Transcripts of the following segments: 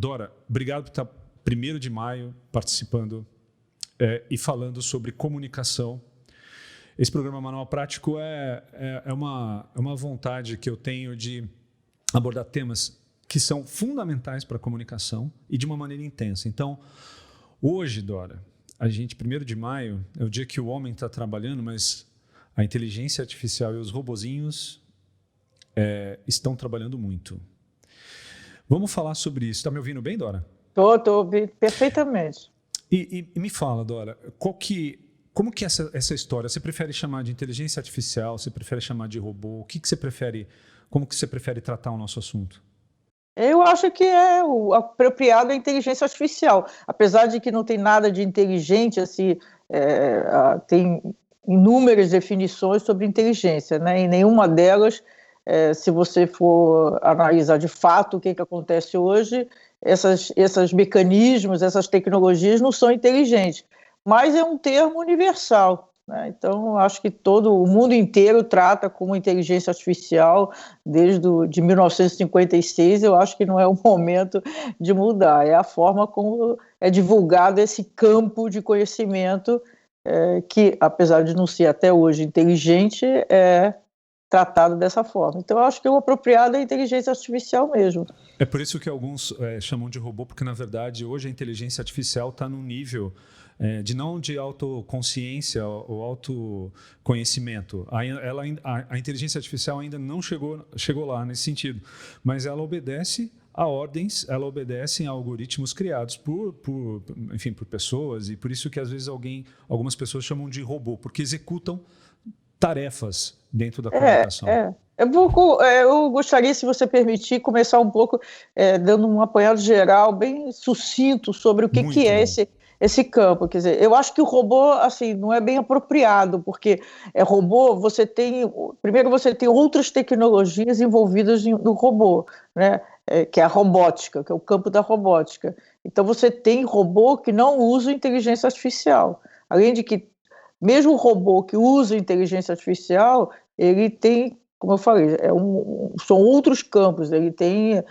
Dora, obrigado por estar 1º de maio participando e falando sobre comunicação. Esse programa Manual Prático é uma vontade que eu tenho de abordar temas que são fundamentais para a comunicação e de uma maneira intensa. Então, hoje, Dora, a gente, 1º de maio, é o dia que o homem está trabalhando, mas a inteligência artificial e os robozinhos estão trabalhando muito. Vamos falar sobre isso. Está me ouvindo bem, Dora? Estou ouvindo perfeitamente. E me fala, Dora, como que é essa história? Você prefere chamar de inteligência artificial? Você prefere chamar de robô? O que você prefere? Como que você prefere tratar o nosso assunto? Eu acho que é o apropriado a inteligência artificial, apesar de que não tem nada de inteligente, assim, tem inúmeras definições sobre inteligência, né? E nenhuma delas, se você for analisar de fato o que acontece hoje, esses mecanismos, essas tecnologias não são inteligentes, mas é um termo universal, né? Então, acho que todo o mundo inteiro trata como inteligência artificial de 1956. Eu acho que não é o momento de mudar, é a forma como é divulgado esse campo de conhecimento que, apesar de não ser até hoje inteligente, é tratado dessa forma. Então, eu acho que o apropriado é a inteligência artificial mesmo. É por isso que alguns chamam de robô, porque, na verdade, hoje a inteligência artificial está num nível não de autoconsciência ou autoconhecimento. A inteligência artificial ainda não chegou lá nesse sentido, mas ela obedece a ordens, ela obedece a algoritmos criados por pessoas, e por isso que, às vezes, algumas pessoas chamam de robô, porque executam tarefas dentro da comunicação. Eu gostaria, se você permitir, começar um pouco dando um apanhado geral, bem sucinto, sobre o que é esse campo. Quer dizer, eu acho que o robô, assim, não é bem apropriado, porque robô, primeiro você tem outras tecnologias envolvidas no robô, né? Que é a robótica, que é o campo da robótica. Então você tem robô que não usa inteligência artificial, além de que mesmo o robô que usa inteligência artificial, ele tem, como eu falei, são outros campos. Ele tem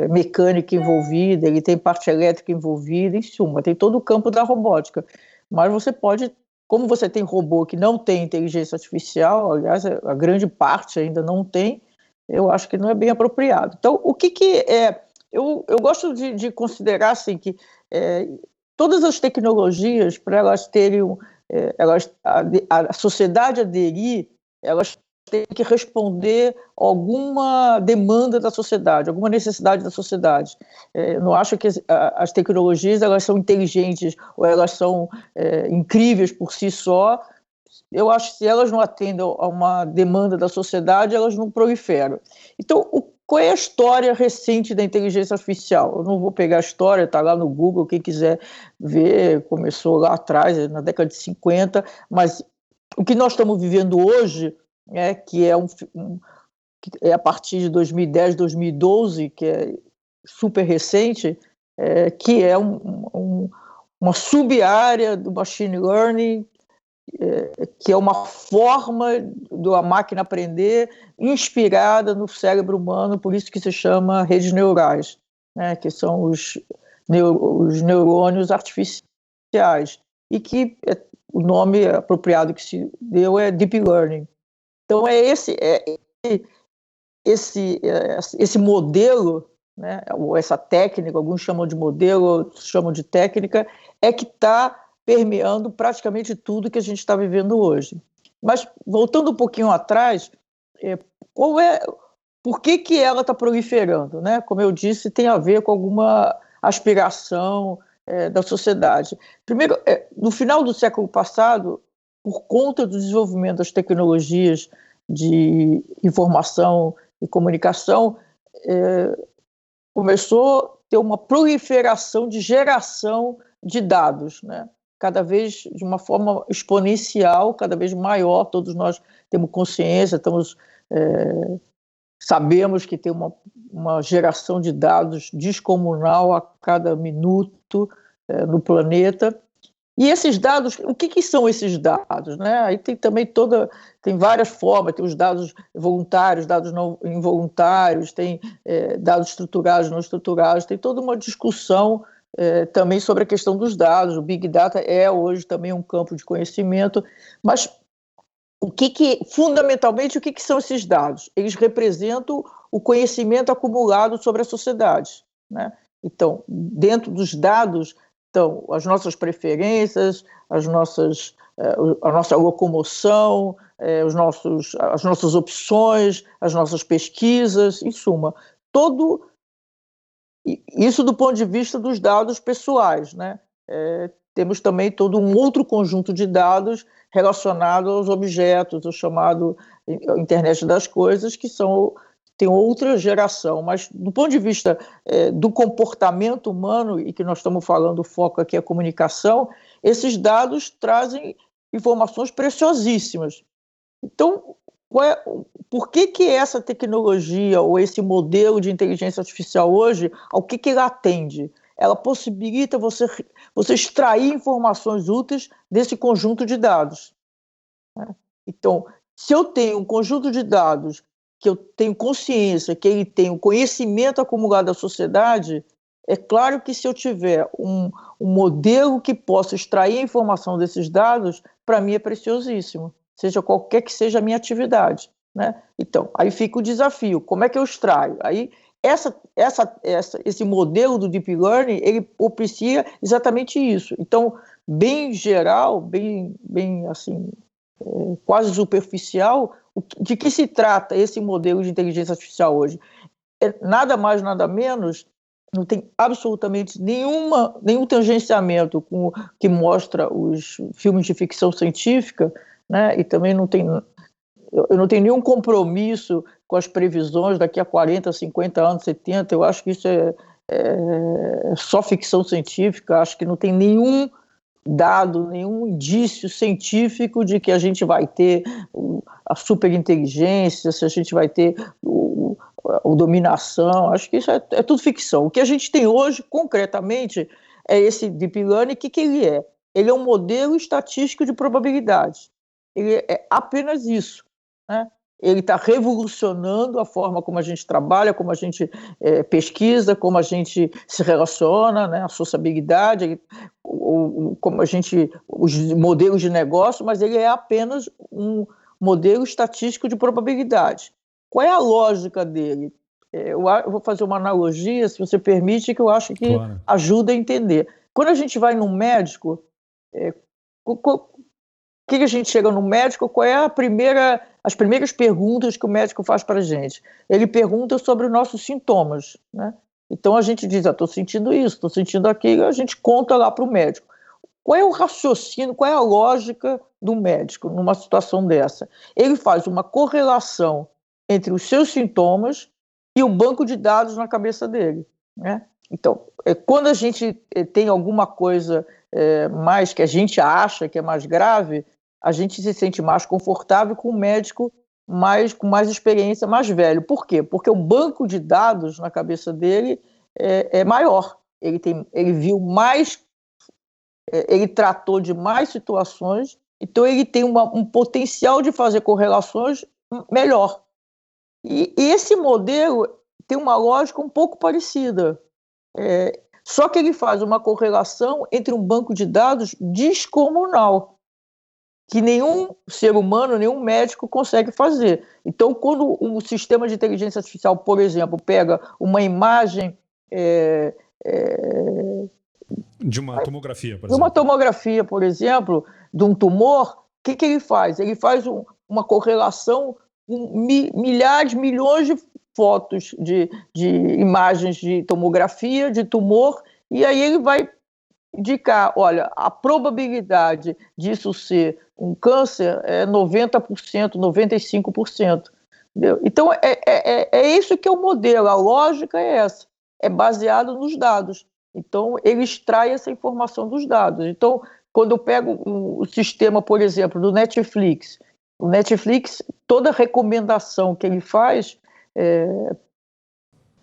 mecânica envolvida, ele tem parte elétrica envolvida, em suma, tem todo o campo da robótica. Mas você pode, como você tem robô que não tem inteligência artificial, aliás, a grande parte ainda não tem, eu acho que não é bem apropriado. Então, o que é? Eu gosto de considerar assim, que todas as tecnologias, para elas terem a sociedade aderir, elas têm que responder a alguma demanda da sociedade, alguma necessidade da sociedade. Eu não acho que as tecnologias elas são inteligentes ou elas são incríveis por si só. Eu acho que se elas não atendem a uma demanda da sociedade, elas não proliferam. Então, qual é a história recente da inteligência artificial? Eu não vou pegar a história, está lá no Google, quem quiser ver, começou lá atrás, na década de 50, mas o que nós estamos vivendo hoje, que é a partir de 2010, 2012, que é super recente, que é uma sub-área do machine learning, que é uma forma da máquina aprender inspirada no cérebro humano, por isso que se chama redes neurais, né, que são os neurônios artificiais, e que o nome apropriado que se deu é Deep Learning. Então, esse modelo, né, ou essa técnica, alguns chamam de modelo, outros chamam de técnica, que está permeando praticamente tudo que a gente está vivendo hoje. Mas, voltando um pouquinho atrás, por que ela está proliferando? Né? Como eu disse, tem a ver com alguma aspiração da sociedade. Primeiro, no final do século passado, por conta do desenvolvimento das tecnologias de informação e comunicação, começou a ter uma proliferação de geração de dados, né? Cada vez de uma forma exponencial, cada vez maior. Todos nós temos consciência, sabemos que tem uma geração de dados descomunal a cada minuto no planeta, E esses dados, o que são esses dados? Né? Aí tem também tem várias formas, tem os dados voluntários, dados não involuntários, tem dados estruturados, não estruturados, tem toda uma discussão também sobre a questão dos dados. O Big Data é hoje também um campo de conhecimento, mas fundamentalmente, o que são esses dados? Eles representam o conhecimento acumulado sobre a sociedade, né? Então, dentro dos dados estão as nossas preferências, a nossa locomoção, as nossas opções, as nossas pesquisas, em suma, todo isso do ponto de vista dos dados pessoais, né? Temos também todo um outro conjunto de dados relacionado aos objetos, o chamado Internet das Coisas, que tem outra geração, mas do ponto de vista do comportamento humano, e que nós estamos falando, o foco aqui é a comunicação, esses dados trazem informações preciosíssimas. Então, por que essa tecnologia ou esse modelo de inteligência artificial hoje, ao que ele atende? Ela possibilita você extrair informações úteis desse conjunto de dados, né? Então, se eu tenho um conjunto de dados que eu tenho consciência, que ele tem o conhecimento acumulado da sociedade, é claro que se eu tiver um modelo que possa extrair a informação desses dados, para mim é preciosíssimo, seja qualquer que seja a minha atividade, né? Então, aí fica o desafio, como é que eu extraio? Aí, esse modelo do Deep Learning, ele propicia exatamente isso. Então, bem geral, bem assim, quase superficial, de que se trata esse modelo de inteligência artificial hoje? Nada mais, nada menos, não tem absolutamente nenhum tangenciamento com o que mostra os filmes de ficção científica, né? E também eu não tenho nenhum compromisso com as previsões daqui a 40, 50 anos, 70, eu acho que isso é só ficção científica, acho que não tem nenhum dado, nenhum indício científico de que a gente vai ter a superinteligência, se a gente vai ter a dominação, acho que isso é tudo ficção. O que a gente tem hoje, concretamente, é esse Deep Learning. O que ele é? Ele é um modelo estatístico de probabilidade. Ele é apenas isso, né? Ele está revolucionando a forma como a gente trabalha, como a gente pesquisa, como a gente se relaciona, né? A sociabilidade, como os modelos de negócio, mas ele é apenas um modelo estatístico de probabilidade. Qual é a lógica dele? Eu vou fazer uma analogia, se você permite, que eu acho que claro, ajuda a entender. Quando a gente vai num médico, que a gente chega no médico, qual é as primeiras perguntas que o médico faz para a gente? Ele pergunta sobre os nossos sintomas, né? Então a gente diz, estou sentindo isso, estou sentindo aquilo, a gente conta lá para o médico. Qual é o raciocínio, qual é a lógica do médico numa situação dessa? Ele faz uma correlação entre os seus sintomas e o banco de dados na cabeça dele, né? Então, quando a gente tem alguma coisa mais que a gente acha que é mais grave, a gente se sente mais confortável com o médico com mais experiência, mais velho. Por quê? Porque o banco de dados na cabeça dele é maior. Ele viu mais, ele tratou de mais situações, então ele tem um potencial de fazer correlações melhor. E esse modelo tem uma lógica um pouco parecida. Só que ele faz uma correlação entre um banco de dados descomunal, que nenhum ser humano, nenhum médico consegue fazer. Então, quando um sistema de inteligência artificial, por exemplo, pega uma imagem de uma tomografia, por exemplo. De uma tomografia, por exemplo, de um tumor, o que ele faz? Ele faz uma correlação com milhares, milhões de fotos de imagens de tomografia, de tumor, e aí ele vai indicar, olha, a probabilidade disso ser um câncer é 90%, 95%. Entendeu? Então, é isso que é o modelo, a lógica é essa, é baseado nos dados. Então, ele extrai essa informação dos dados. Então, quando eu pego o sistema, por exemplo, do Netflix, o Netflix, toda recomendação que ele faz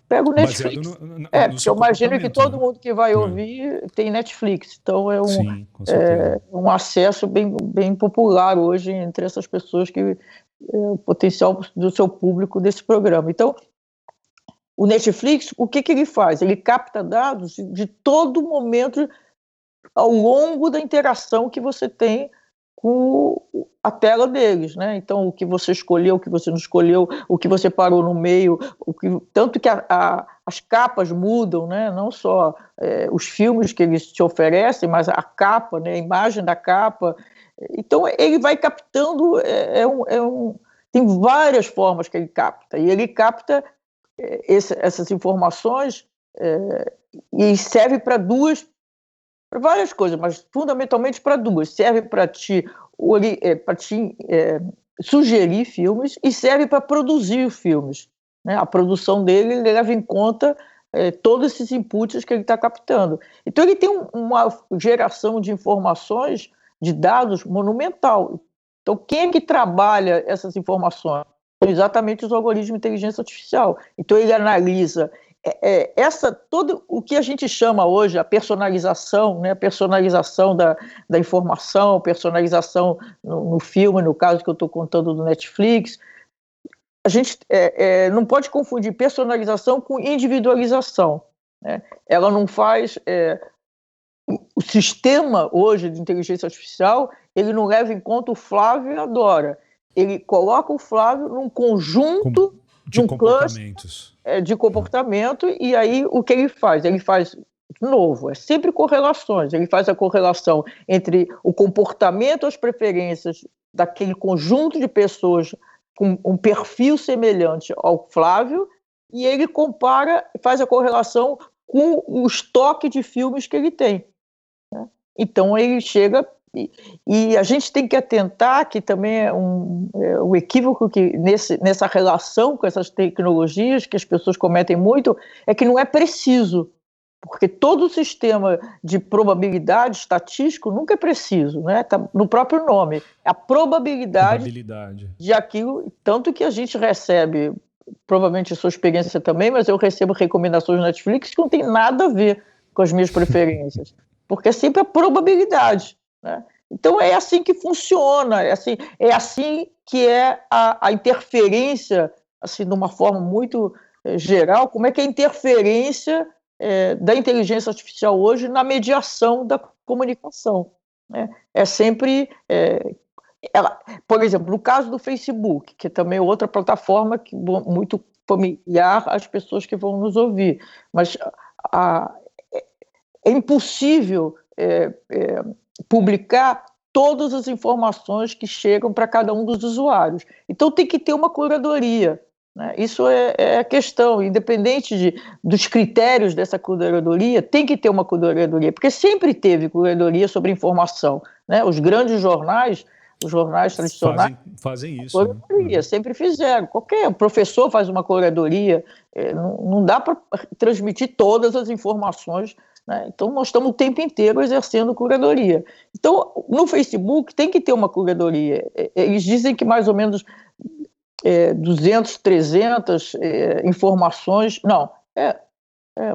pega o Netflix. No Porque eu seu imagino que todo né? mundo que vai ouvir tem Netflix. Então Sim, com certeza. um acesso bem popular hoje entre essas pessoas que o potencial do seu público desse programa. Então, o Netflix, o que ele faz? Ele capta dados de todo momento ao longo da interação que você tem com a tela deles, né? Então, o que você escolheu, o que você não escolheu, o que você parou no meio, tanto que as capas mudam, né? Não só os filmes que eles te oferecem, mas a capa, né? A imagem da capa. Então, ele vai captando, tem várias formas que ele capta, e ele capta essas informações e serve para várias coisas, mas fundamentalmente para duas. Serve para te sugerir filmes e serve para produzir filmes, né? A produção dele leva em conta todos esses inputs que ele está captando. Então ele tem uma geração de informações, de dados monumental. Então quem é que trabalha essas informações? São exatamente os algoritmos de inteligência artificial. Então ele analisa todo o que a gente chama hoje a personalização, né? A personalização da informação, personalização no filme, no caso que eu estou contando do Netflix. A gente não pode confundir personalização com individualização, né? Ela não faz... o sistema hoje de inteligência artificial, ele não leva em conta o Flávio e a Dora. Ele coloca o Flávio num conjunto de comportamentos. De comportamento, e aí o que ele faz? Ele faz, de novo, é sempre correlações. Ele faz a correlação entre o comportamento, as preferências daquele conjunto de pessoas com um perfil semelhante ao Flávio, e ele compara, faz a correlação com o estoque de filmes que ele tem, né? Então ele chega... E a gente tem que atentar, que também é um equívoco que nessa relação com essas tecnologias que as pessoas cometem muito, é que não é preciso, porque todo o sistema de probabilidade estatístico nunca é preciso, né? Tá no próprio nome, a probabilidade de aquilo, tanto que a gente recebe, provavelmente a sua experiência também, mas eu recebo recomendações no Netflix que não tem nada a ver com as minhas preferências, porque é sempre a probabilidade, né? Então é assim que funciona, é assim que é a interferência, assim, de uma forma muito geral, como é que é a interferência da inteligência artificial hoje na mediação da comunicação, né? É sempre... por exemplo, no caso do Facebook, que também é outra plataforma que muito familiar às pessoas que vão nos ouvir, mas é impossível publicar todas as informações que chegam para cada um dos usuários. Então tem que ter uma curadoria, né? Isso é a questão, independente dos critérios dessa curadoria, tem que ter uma curadoria, porque sempre teve curadoria sobre informação, né? Os grandes jornais, os jornais tradicionais fazem isso, curadoria, né? Sempre fizeram. Qualquer professor faz uma curadoria, não dá para transmitir todas as informações, né? Então, nós estamos o tempo inteiro exercendo curadoria. Então, no Facebook tem que ter uma curadoria. Eles dizem que mais ou menos 200, 300 informações... Não,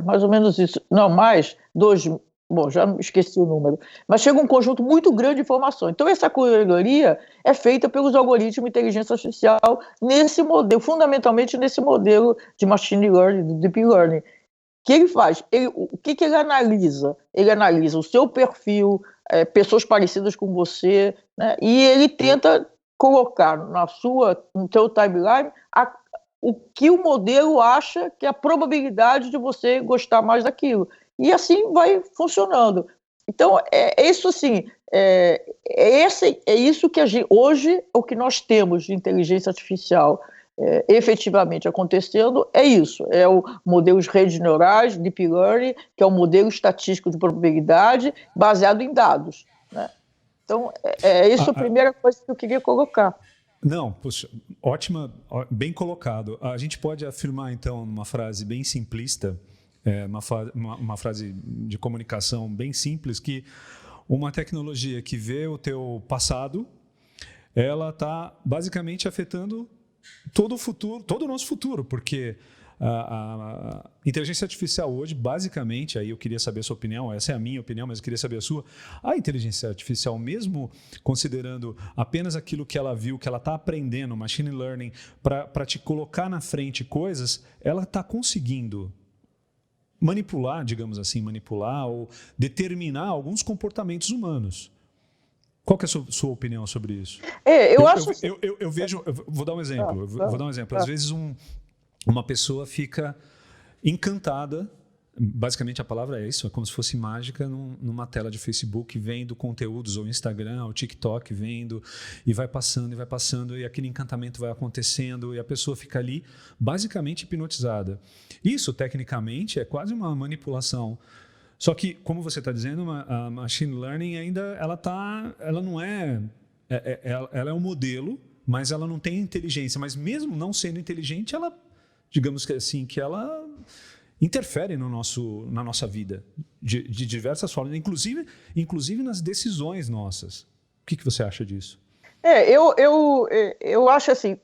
mais ou menos isso. Não, mais, 2... Bom, já esqueci o número. Mas chega um conjunto muito grande de informações. Então, essa curadoria é feita pelos algoritmos de inteligência artificial nesse modelo, fundamentalmente nesse modelo de machine learning, de deep learning. O que ele faz? O que ele analisa? Ele analisa o seu perfil, pessoas parecidas com você, né? E ele tenta colocar no seu timeline o que o modelo acha que é a probabilidade de você gostar mais daquilo. E assim vai funcionando. Então, isso assim, isso que hoje o que nós temos de inteligência artificial efetivamente acontecendo é isso, é o modelos redes neurais, deep learning, que é um modelo estatístico de probabilidade baseado em dados, né? Então, isso a primeira coisa que eu queria colocar. Não, poxa, ótima, bem colocado. A gente pode afirmar, então, numa frase bem simplista, uma frase de comunicação bem simples, que uma tecnologia que vê o teu passado, ela está basicamente afetando todo o futuro, todo o nosso futuro, porque A inteligência artificial hoje, basicamente, aí eu queria saber a sua opinião, essa é a minha opinião, mas eu queria saber a sua. A inteligência artificial, mesmo considerando apenas aquilo que ela viu, que ela está aprendendo, machine learning, para te colocar na frente coisas, ela está conseguindo manipular, digamos assim, manipular ou determinar alguns comportamentos humanos. Qual que é a sua opinião sobre isso? Eu acho... Eu vejo... Vou dar um exemplo. Vou dar um exemplo. Às vezes uma pessoa fica encantada, basicamente a palavra é isso, é como se fosse mágica numa tela de Facebook, vendo conteúdos, ou Instagram, ou TikTok, vendo, e vai passando, e aquele encantamento vai acontecendo, e a pessoa fica ali basicamente hipnotizada. Isso, tecnicamente, é quase uma manipulação. Só que, como você está dizendo, a machine learning ainda ela não ela é um modelo, mas ela não tem inteligência. Mas mesmo não sendo inteligente, ela, digamos que assim, que ela interfere na nossa vida de diversas formas, inclusive nas decisões nossas. O que você acha disso? Eu acho assim,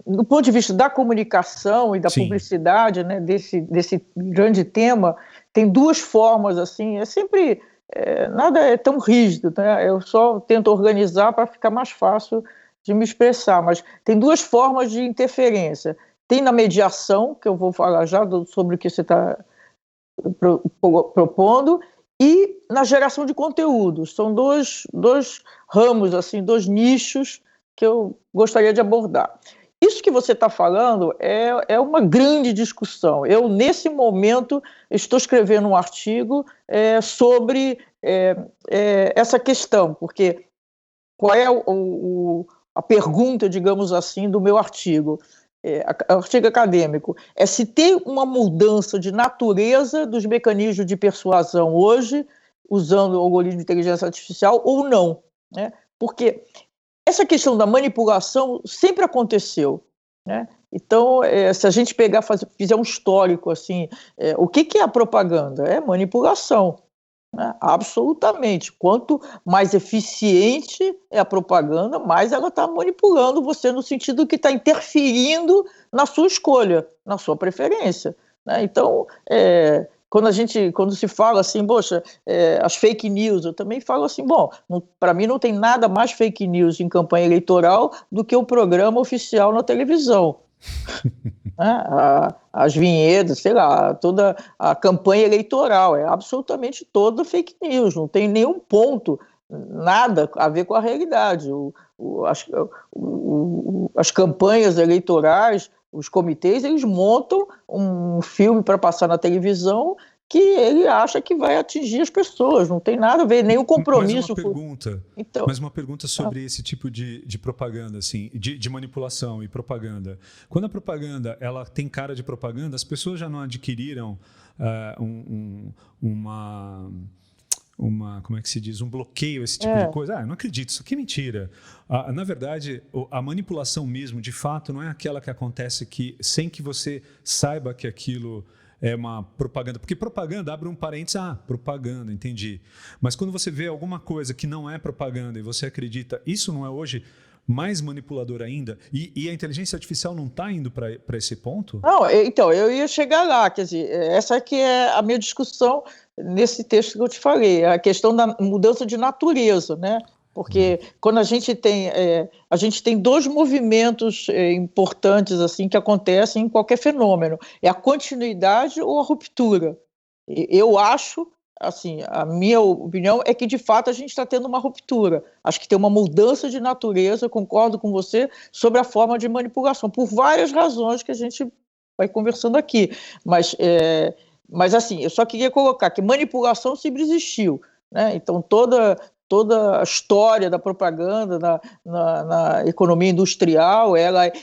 do ponto de vista da comunicação e da publicidade, né, desse grande tema, tem duas formas, assim, nada é tão rígido, né? Eu só tento organizar para ficar mais fácil de me expressar, mas tem duas formas de interferência. Tem na mediação, que eu vou falar já sobre o que você está propondo, e na geração de conteúdos. São dois ramos, assim, dois nichos que eu gostaria de abordar. Isso que você está falando é uma grande discussão. Eu, nesse momento, estou escrevendo um artigo sobre essa questão, porque qual é a pergunta, digamos assim, do meu artigo? Artigo acadêmico, é se tem uma mudança de natureza dos mecanismos de persuasão hoje, usando o algoritmo de inteligência artificial, ou não, né? Porque essa questão da manipulação sempre aconteceu, né? Então, se a gente fizer um histórico, assim, o que é a propaganda? É manipulação, né? Absolutamente. Quanto mais eficiente é a propaganda, mais ela está manipulando você no sentido que está interferindo na sua escolha, na sua preferência, né? Então, quando se fala assim, poxa, as fake news, eu também falo assim, bom, para mim não tem nada mais fake news em campanha eleitoral do que o programa oficial na televisão. As vinhetas, sei lá, toda a campanha eleitoral, é absolutamente toda fake news, não tem nenhum ponto, nada a ver com a realidade. As campanhas eleitorais, os comitês, eles montam um filme para passar na televisão que ele acha que vai atingir as pessoas, não tem nada a ver, nenhum compromisso. Mas uma pergunta sobre esse tipo de propaganda, assim, de manipulação e propaganda. Quando a propaganda ela tem cara de propaganda, as pessoas já não adquiriram como é que se diz, um bloqueio, esse tipo de coisa. Eu não acredito, isso aqui é mentira. Na verdade, a manipulação mesmo, de fato, não é aquela que acontece sem que você saiba que aquilo é uma propaganda. Porque propaganda, abre um parênteses, propaganda, entendi. Mas quando você vê alguma coisa que não é propaganda e você acredita, isso não é hoje mais manipulador ainda? E a inteligência artificial não está indo para esse ponto? Não, então, eu ia chegar lá, quer dizer, essa aqui é a minha discussão nesse texto que eu te falei, a questão da mudança de natureza, né? Porque quando a gente tem dois movimentos importantes assim que acontecem em qualquer fenômeno, é a continuidade ou a ruptura. Eu acho, assim, a minha opinião é que de fato a gente está tendo uma ruptura. Acho que tem uma mudança de natureza, concordo com você, sobre a forma de manipulação, por várias razões que a gente vai conversando aqui. Mas assim, eu só queria colocar que manipulação sempre existiu, né? Então toda a história da propaganda na economia industrial,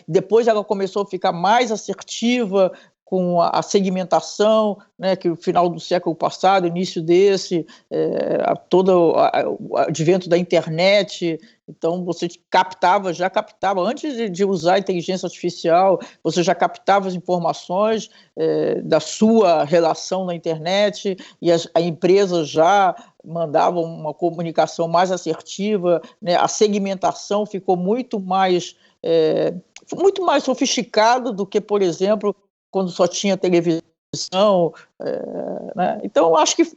depois ela começou a ficar mais assertiva com a segmentação, né, que no final do século passado, início desse, todo o advento da internet. Então, você já captava, antes de usar a inteligência artificial, você já captava as informações da sua relação na internet, e a empresa já mandava uma comunicação mais assertiva, né? A segmentação ficou muito mais sofisticada do que, por exemplo, quando só tinha televisão, né? Então, eu acho que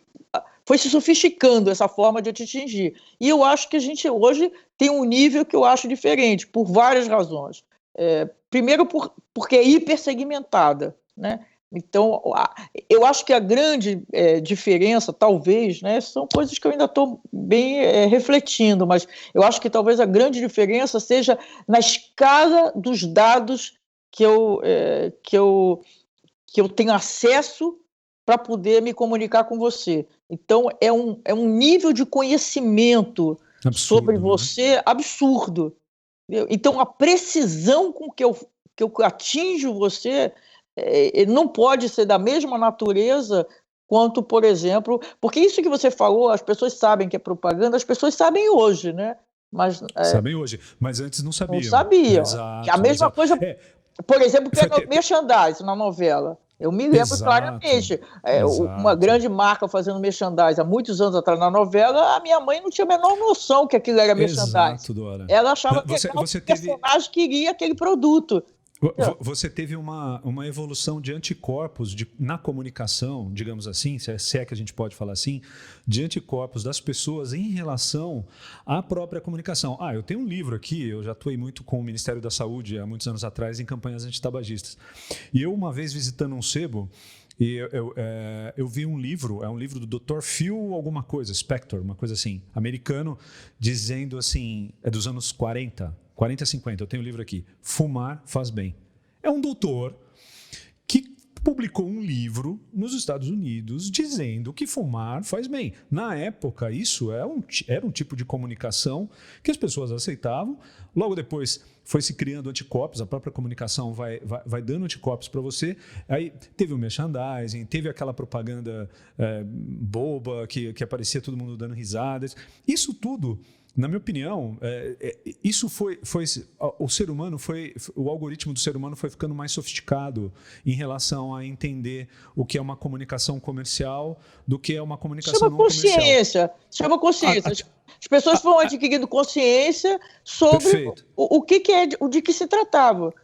foi se sofisticando essa forma de te atingir. E eu acho que a gente hoje tem um nível que eu acho diferente, por várias razões. Primeiro, porque é hipersegmentada, né? Então, eu acho que a grande diferença, talvez, né, são coisas que eu ainda estou bem refletindo, mas eu acho que talvez a grande diferença seja na escala dos dados que eu tenho acesso para poder me comunicar com você. Então, é um nível de conhecimento Absurdo, sobre você absurdo. Então, a precisão com que eu atinjo você não pode ser da mesma natureza quanto, por exemplo, porque isso que você falou, as pessoas sabem que é propaganda, as pessoas sabem hoje, né? Mas sabem hoje, mas antes não não sabiam. sabiam. Exato, Que a mesma exato. coisa, por exemplo, pega o merchandising na novela. Eu me lembro claramente, uma grande marca fazendo merchandising há muitos anos atrás na novela, a minha mãe não tinha a menor noção que aquilo era merchandising. Exato, Dora. Ela achava que o personagem queria aquele produto. Você teve uma evolução de anticorpos na comunicação, digamos assim, se é que a gente pode falar assim, de anticorpos das pessoas em relação à própria comunicação. Eu tenho um livro aqui, eu já atuei muito com o Ministério da Saúde há muitos anos atrás em campanhas antitabagistas. E eu, uma vez visitando um sebo, eu vi um livro, é um livro do Dr. Phil alguma coisa, Spector, uma coisa assim, americano, dizendo assim, é dos anos 40 a 50, eu tenho o livro aqui, Fumar Faz Bem. É um doutor que publicou um livro nos Estados Unidos dizendo que fumar faz bem. Na época, isso era um tipo de comunicação que as pessoas aceitavam. Logo depois, foi se criando anticorpos, a própria comunicação vai dando anticorpos para você. Aí teve o merchandising, teve aquela propaganda boba que aparecia todo mundo dando risadas. Isso tudo, na minha opinião, isso foi o ser humano o algoritmo do ser humano foi ficando mais sofisticado em relação a entender o que é uma comunicação comercial do que é uma comunicação não comercial. Chama consciência. As pessoas vão adquirindo consciência sobre de que se tratava.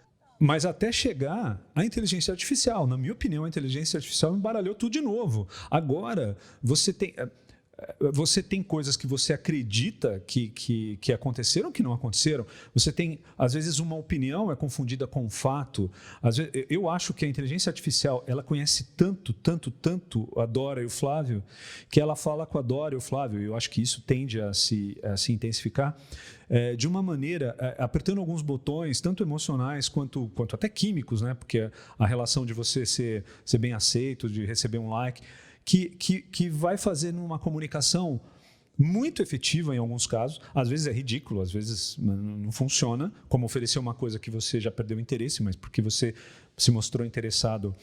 Mas até chegar à inteligência artificial. Na minha opinião, a inteligência artificial embaralhou tudo de novo. Agora, você tem coisas que você acredita que aconteceram, que não aconteceram. Você tem, às vezes, uma opinião é confundida com um fato. Às vezes, eu acho que a inteligência artificial ela conhece tanto a Dora e o Flávio, que ela fala com a Dora e o Flávio. E eu acho que isso tende a se intensificar de uma maneira, apertando alguns botões, tanto emocionais quanto até químicos, né? Porque a relação de você ser bem aceito, de receber um like, que vai fazendo uma comunicação muito efetiva em alguns casos. Às vezes é ridículo, às vezes não funciona, como oferecer uma coisa que você já perdeu interesse, mas porque você se mostrou interessado,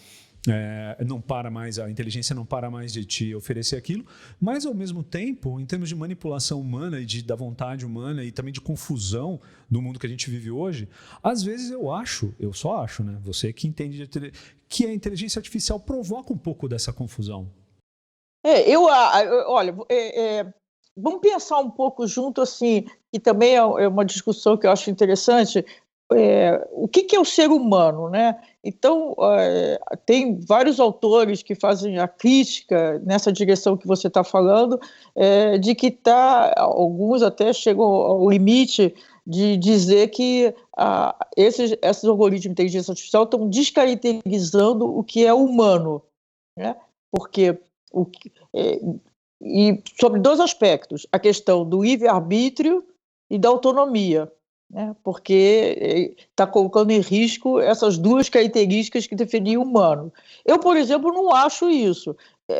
não para mais, a inteligência não para mais de te oferecer aquilo. Mas, ao mesmo tempo, em termos de manipulação humana e da vontade humana e também de confusão do mundo que a gente vive hoje, às vezes eu só acho, né? Você que entende que a inteligência artificial provoca um pouco dessa confusão. Olha, vamos pensar um pouco junto, assim, e também é uma discussão que eu acho interessante, o que é o ser humano, né? Então, tem vários autores que fazem a crítica nessa direção que você está falando, de que alguns até chegam ao limite de dizer que esses algoritmos de inteligência artificial estão descaracterizando o que é humano, né? Porque e sobre dois aspectos, a questão do livre-arbítrio e da autonomia, né? Porque está colocando em risco essas duas características que definiam o humano. Eu, por exemplo, não acho isso.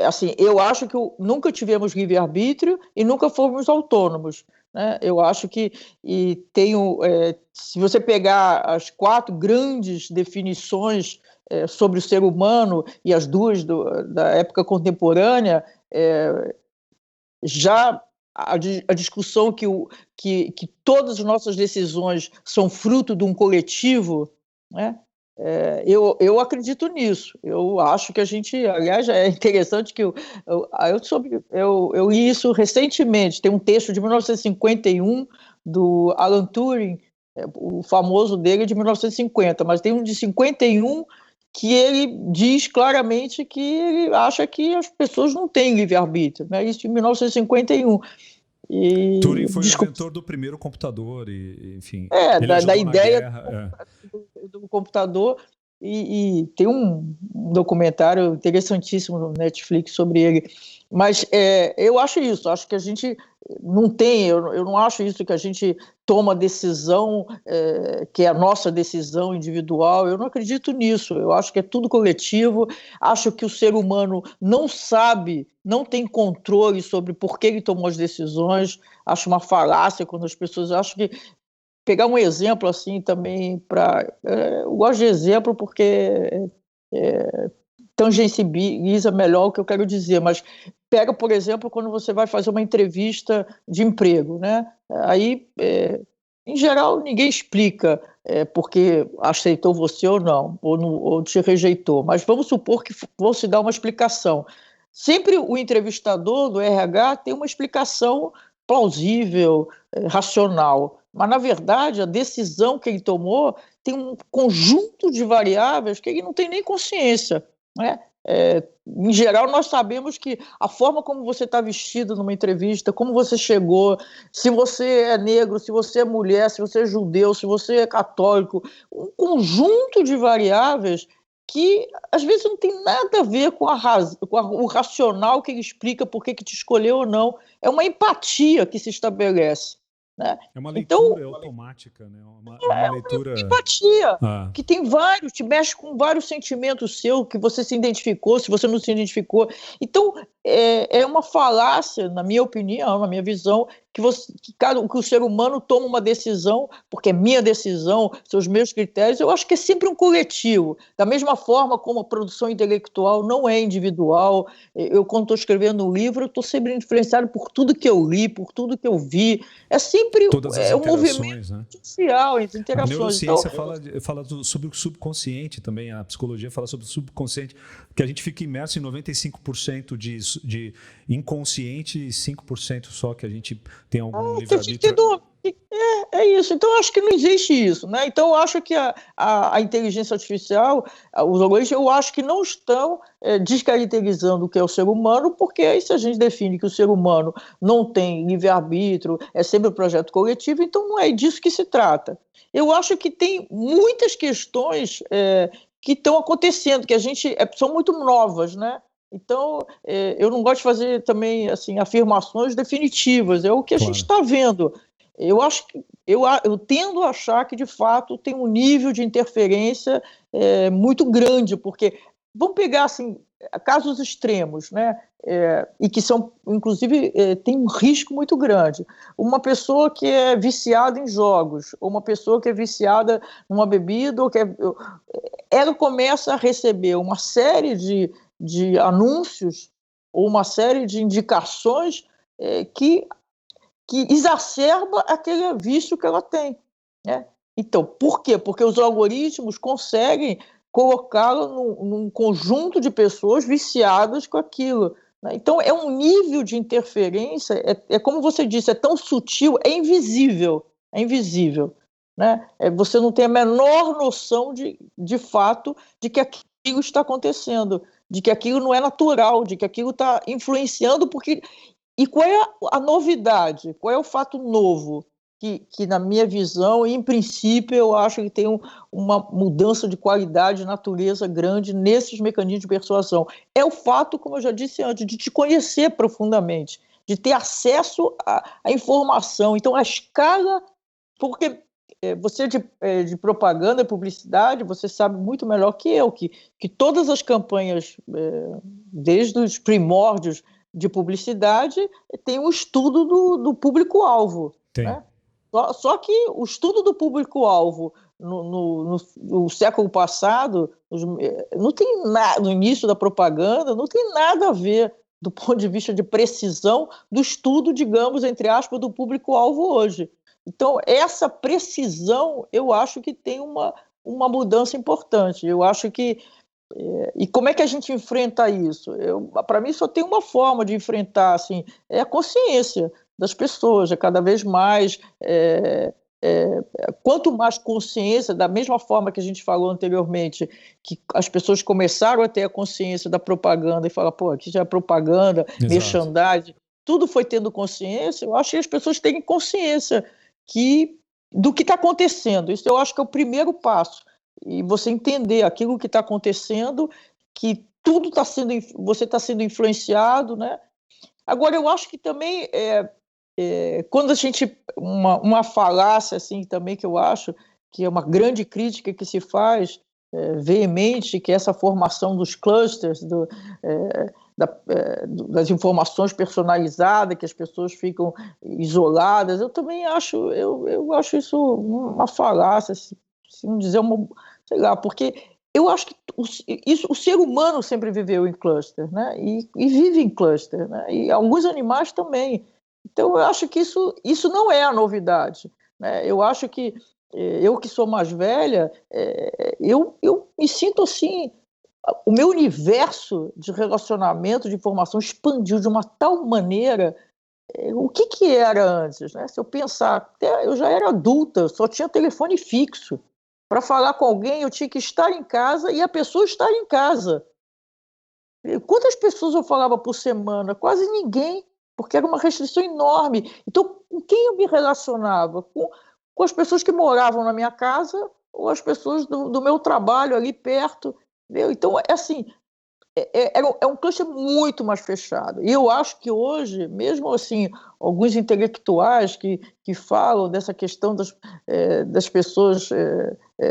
Assim, eu acho que nunca tivemos livre-arbítrio e nunca fomos autônomos, né? Eu acho que se você pegar as 4 grandes definições sobre o ser humano e as duas da época contemporânea, já a discussão que todas as nossas decisões são fruto de um coletivo, né? Eu acredito nisso. Eu acho que a gente, aliás, é interessante que eu li isso recentemente. Tem um texto de 1951 do Alan Turing, o famoso dele é de 1950, mas tem um de 51 que ele diz claramente que ele acha que as pessoas não têm livre-arbítrio, né? Isso em 1951. Turing foi o inventor do primeiro computador, enfim, ele da ajudou na ideia guerra. do computador, e tem um documentário interessantíssimo no Netflix sobre ele. Mas eu acho isso, acho que a gente não tem, eu não acho isso que a gente toma decisão, que é a nossa decisão individual, eu não acredito nisso, eu acho que é tudo coletivo, acho que o ser humano não sabe, não tem controle sobre por que ele tomou as decisões, acho uma falácia quando as pessoas acham que pegar um exemplo assim também para. Eu gosto de exemplo porque tangencializa melhor o que eu quero dizer, mas pega, por exemplo, quando você vai fazer uma entrevista de emprego, né? Aí, em geral, ninguém explica porque aceitou você ou não, ou te rejeitou, mas vamos supor que vou se dar uma explicação. Sempre o entrevistador do RH tem uma explicação plausível, racional, mas, na verdade, a decisão que ele tomou tem um conjunto de variáveis que ele não tem nem consciência, né? Em geral, nós sabemos que a forma como você está vestido numa entrevista, como você chegou, se você é negro, se você é mulher, se você é judeu, se você é católico, um conjunto de variáveis que às vezes não tem nada a ver com o racional que ele explica por que te escolheu ou não. É uma empatia que se estabelece, né? É uma Então, leitura automática, né? Uma leitura... empatia, que tem vários, te mexe com vários sentimentos seus, que você se identificou, se você não se identificou. Então, é uma falácia, na minha opinião, na minha visão, que o ser humano toma uma decisão, porque é minha decisão, são os meus critérios. Eu acho que é sempre um coletivo. Da mesma forma como a produção intelectual não é individual. Quando estou escrevendo um livro, eu estou sempre influenciado por tudo que eu li, por tudo que eu vi. É sempre todas as um movimento, né? Social, as interações. A neurociência fala sobre o subconsciente também, a psicologia fala sobre o subconsciente, que a gente fica imerso em 95% de inconsciente e 5% só que a gente tem algum livre-arbítrio. É isso. Então, eu acho que não existe isso, né? Então, eu acho que a inteligência artificial, os algoritmos, eu acho que não estão descaracterizando o que é o ser humano, porque aí se a gente define que o ser humano não tem livre-arbítrio, é sempre um projeto coletivo, então não é disso que se trata. Eu acho que tem muitas questões que estão acontecendo, que são muito novas, né? Então, eu não gosto de fazer também assim, afirmações definitivas, é o que a gente está vendo. Eu tendo a achar que, de fato, tem um nível de interferência muito grande, porque vamos pegar assim, casos extremos, né? E que são, inclusive, tem um risco muito grande. Uma pessoa que é viciada em jogos, ou uma pessoa que é viciada numa bebida, ela começa a receber uma série de anúncios ou uma série de indicações que exacerba aquele vício que ela tem, né? Então, por quê? Porque os algoritmos conseguem colocá-la num conjunto de pessoas viciadas com aquilo, né? Então, é um nível de interferência, como você disse, é tão sutil, é invisível, né? Você não tem a menor noção de fato de que aquilo está acontecendo, de que aquilo não é natural, de que aquilo está influenciando, porque... E qual é a novidade? Qual é o fato novo? Que, na minha visão, em princípio, eu acho que tem uma mudança de qualidade de natureza grande nesses mecanismos de persuasão. É o fato, como eu já disse antes, de te conhecer profundamente, de ter acesso à informação. Então, a escala... Porque você de propaganda e publicidade, você sabe muito melhor que eu, que todas as campanhas, desde os primórdios de publicidade, tem um estudo do público-alvo. Né? Só que o estudo do público-alvo no século passado, não tem nada, no início da propaganda, não tem nada a ver do ponto de vista de precisão do estudo, digamos, entre aspas, do público-alvo hoje. Então, essa precisão, eu acho que tem uma mudança importante. Eu acho que... E como é que a gente enfrenta isso? Para mim, só tem uma forma de enfrentar, assim, é a consciência das pessoas, cada vez mais quanto mais consciência, da mesma forma que a gente falou anteriormente, que as pessoas começaram a ter a consciência da propaganda e falar, pô, aqui já é propaganda, merchandising, tudo foi tendo consciência, eu acho que as pessoas têm consciência do que está acontecendo. Isso eu acho que é o primeiro passo. E você entender aquilo que está acontecendo, que tudo está sendo, você está sendo influenciado, né? Agora, eu acho que também, quando a gente, uma falácia assim também que eu acho que é uma grande crítica que se faz, veemente, que é essa formação dos clusters, das informações personalizadas, que as pessoas ficam isoladas, eu também acho, eu acho isso uma falácia, se não dizer sei lá, porque eu acho que o ser humano sempre viveu em cluster, né? E vive em cluster, né? E alguns animais também. Então, eu acho que isso não é a novidade, né? Eu acho que eu que sou mais velha, eu me sinto assim, o meu universo de relacionamento, de informação expandiu de uma tal maneira. O que era antes, né? Se eu pensar, eu já era adulta, só tinha telefone fixo. Para falar com alguém, eu tinha que estar em casa e a pessoa estar em casa. Quantas pessoas eu falava por semana? Quase ninguém, porque era uma restrição enorme. Então, com quem eu me relacionava? Com as pessoas que moravam na minha casa ou as pessoas do meu trabalho ali perto. Entendeu? Então, assim, é um cluster muito mais fechado. E eu acho que hoje, mesmo assim, alguns intelectuais que falam dessa questão das pessoas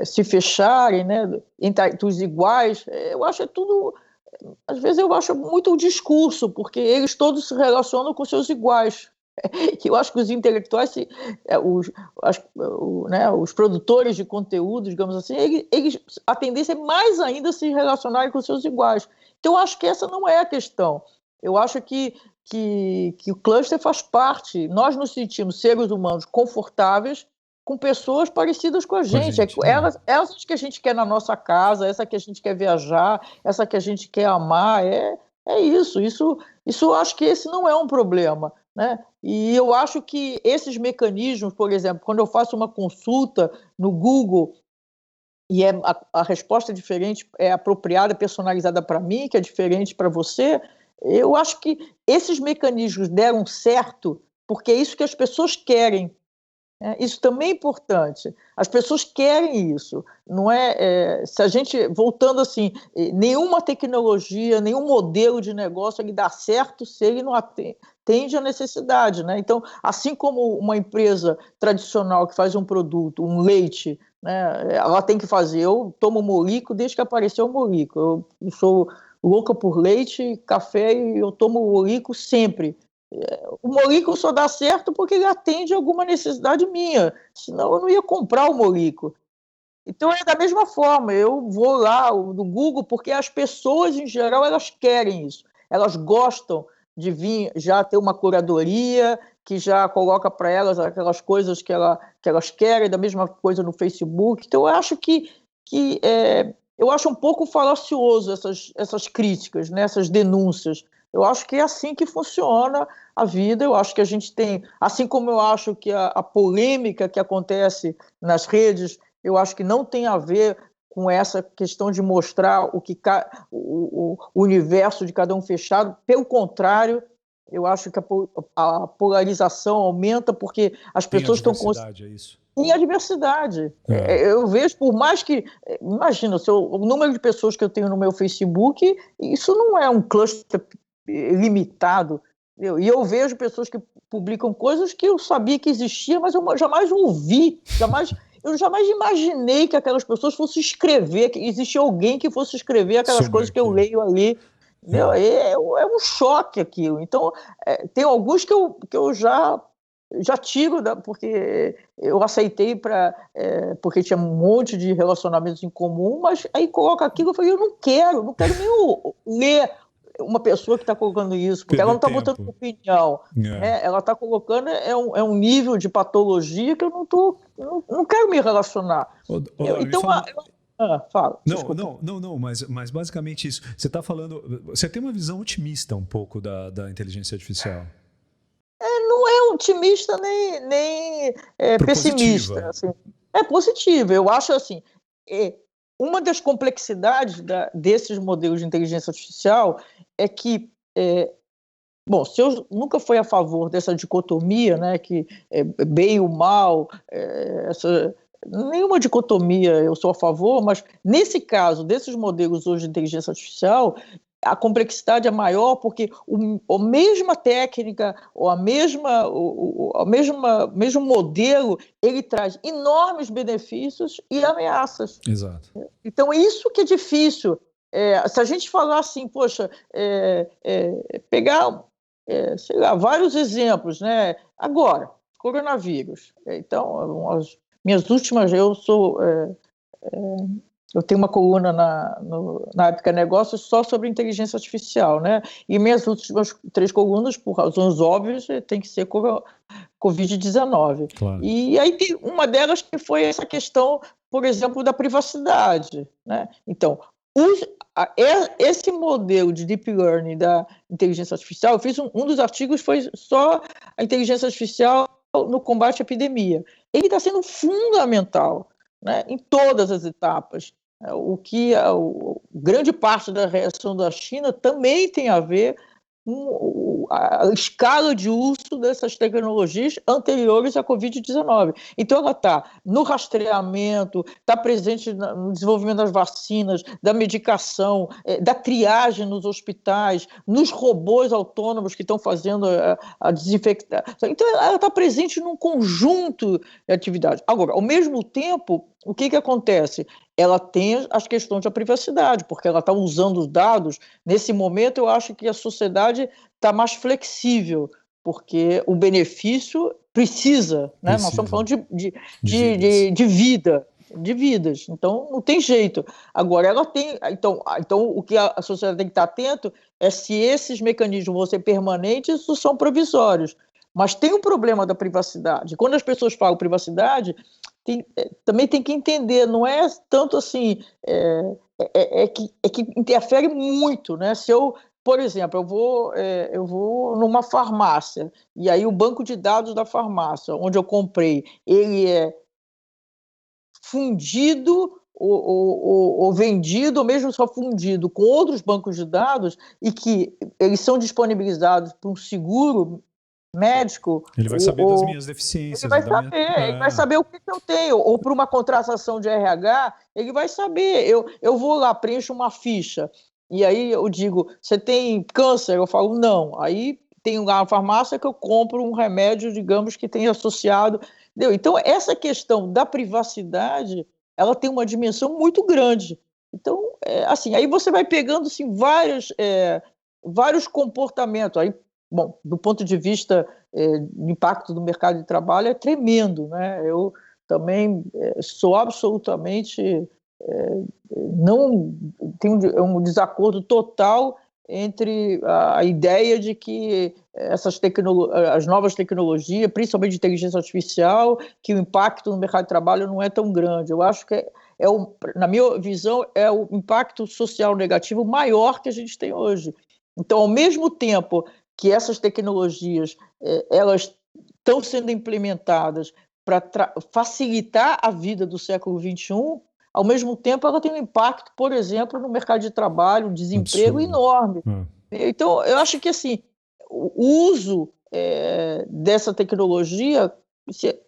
se fecharem, né, entre os iguais, eu acho tudo. Às vezes eu acho muito um discurso, porque eles todos se relacionam com seus iguais. Eu acho que os intelectuais, os produtores de conteúdo, digamos assim, a tendência é mais ainda se relacionarem com seus iguais. Então, eu acho que essa não é a questão. Eu acho que o cluster faz parte. Nós nos sentimos seres humanos confortáveis com pessoas parecidas com a gente. Essas que a gente quer na nossa casa, essa que a gente quer viajar, essa que a gente quer amar. É isso. Isso eu acho que esse não é um problema, né? E eu acho que esses mecanismos, por exemplo, quando eu faço uma consulta no Google e a resposta é diferente, é apropriada, personalizada para mim, que é diferente para você, eu acho que esses mecanismos deram certo porque é isso que as pessoas querem. Isso também é importante. As pessoas querem isso. Não se a gente, voltando assim, nenhuma tecnologia, nenhum modelo de negócio ele dá certo se ele não atende à necessidade, né? Então, assim como uma empresa tradicional que faz um produto, um leite, né, ela tem que fazer. Eu tomo molico desde que apareceu o molico. Eu sou louca por leite, café e eu tomo molico sempre. O molico só dá certo porque ele atende alguma necessidade minha, senão eu não ia comprar o molico. Então é da mesma forma, eu vou lá no Google porque as pessoas em geral elas querem isso, elas gostam de vir já ter uma curadoria que já coloca para elas aquelas coisas que elas querem, da mesma coisa no Facebook. Então eu acho eu acho um pouco falacioso essas críticas, né, essas denúncias. Eu acho que é assim que funciona a vida. Eu acho que a gente tem, assim como eu acho que a polêmica que acontece nas redes, eu acho que não tem a ver com essa questão de mostrar o universo de cada um fechado. Pelo contrário, eu acho que a polarização aumenta porque as pessoas estão é isso. Tem a diversidade. Eu vejo, por mais que... Imagina, o número de pessoas que eu tenho no meu Facebook, isso não é um cluster limitado. E eu vejo pessoas que publicam coisas que eu sabia que existia, mas eu jamais ouvi, eu jamais imaginei que aquelas pessoas fossem escrever, que existia alguém que fosse escrever aquelas coisas que eu leio ali. É um choque aquilo. Então, tem alguns que eu já tiro, porque eu aceitei porque tinha um monte de relacionamentos em comum, mas aí coloca aquilo, eu falei, eu não quero nem ler uma pessoa que está colocando isso, porque ela não está botando opinião, né? Ela está colocando um nível de patologia que eu não quero me relacionar. Então, fala. Não, mas basicamente isso. Você está falando, você tem uma visão otimista um pouco da inteligência artificial. otimista nem pessimista. Assim. É positivo. Eu acho assim, uma das complexidades desses modelos de inteligência artificial é que, bom, se eu nunca fui a favor dessa dicotomia, né, que bem e o mal, nenhuma dicotomia eu sou a favor, mas nesse caso, desses modelos hoje de inteligência artificial, a complexidade é maior porque a mesma técnica ou mesmo modelo, ele traz enormes benefícios e ameaças. Exato. Então, isso que é difícil. Se a gente falar assim, poxa, pegar, sei lá, vários exemplos, né? Agora, coronavírus. Então, as minhas últimas, eu tenho uma coluna na Época Negócios só sobre inteligência artificial, né? E minhas últimas 3 colunas, por razões óbvias, tem que ser Covid-19. Claro. E aí tem uma delas que foi essa questão, por exemplo, da privacidade, né? Então, esse modelo de deep learning da inteligência artificial, eu fiz um dos artigos foi só a inteligência artificial no combate à epidemia. Ele está sendo fundamental, né, em todas as etapas. O que grande parte da reação da China também tem a ver com a escala de uso dessas tecnologias anteriores à Covid-19. Então, ela está no rastreamento, está presente no desenvolvimento das vacinas, da medicação, da triagem nos hospitais, nos robôs autônomos que estão fazendo a desinfectação. Então, ela está presente num conjunto de atividades. Agora, ao mesmo tempo, o que acontece? Ela tem as questões da privacidade, porque ela está usando os dados. Nesse momento, eu acho que a sociedade está mais flexível, porque o benefício precisa, né? Nós estamos falando de vidas, então não tem jeito. Agora, ela tem. Então o que a sociedade tem que estar atento é se esses mecanismos vão ser permanentes ou são provisórios. Mas tem o problema da privacidade. Quando as pessoas falam privacidade, também tem que entender, não é tanto assim, que interfere muito, né? Se eu, por exemplo, eu vou numa farmácia, e aí o banco de dados da farmácia, onde eu comprei, ele é fundido ou vendido, ou mesmo só fundido com outros bancos de dados, e que eles são disponibilizados por um seguro médico. Ele vai saber das minhas deficiências. Ele vai saber o que eu tenho. Ou para uma contratação de RH, ele vai saber. Eu vou lá, preencho uma ficha, e aí eu digo, você tem câncer? Eu falo, não. Aí tem lá na farmácia que eu compro um remédio, digamos, que tem associado. Entendeu? Então, essa questão da privacidade, ela tem uma dimensão muito grande. Então, assim, aí você vai pegando assim, vários comportamentos. Aí, bom, do ponto de vista do impacto do mercado de trabalho, é tremendo, né? Eu também sou absolutamente... não tenho um desacordo total entre a ideia de que as novas tecnologias, principalmente de inteligência artificial, que o impacto no mercado de trabalho não é tão grande. Eu acho que na minha visão, é o impacto social negativo maior que a gente tem hoje. Então, ao mesmo tempo que essas tecnologias elas estão sendo implementadas para facilitar a vida do século XXI, ao mesmo tempo ela tem um impacto, por exemplo, no mercado de trabalho, um desemprego enorme. Então, eu acho que assim, o uso dessa tecnologia, se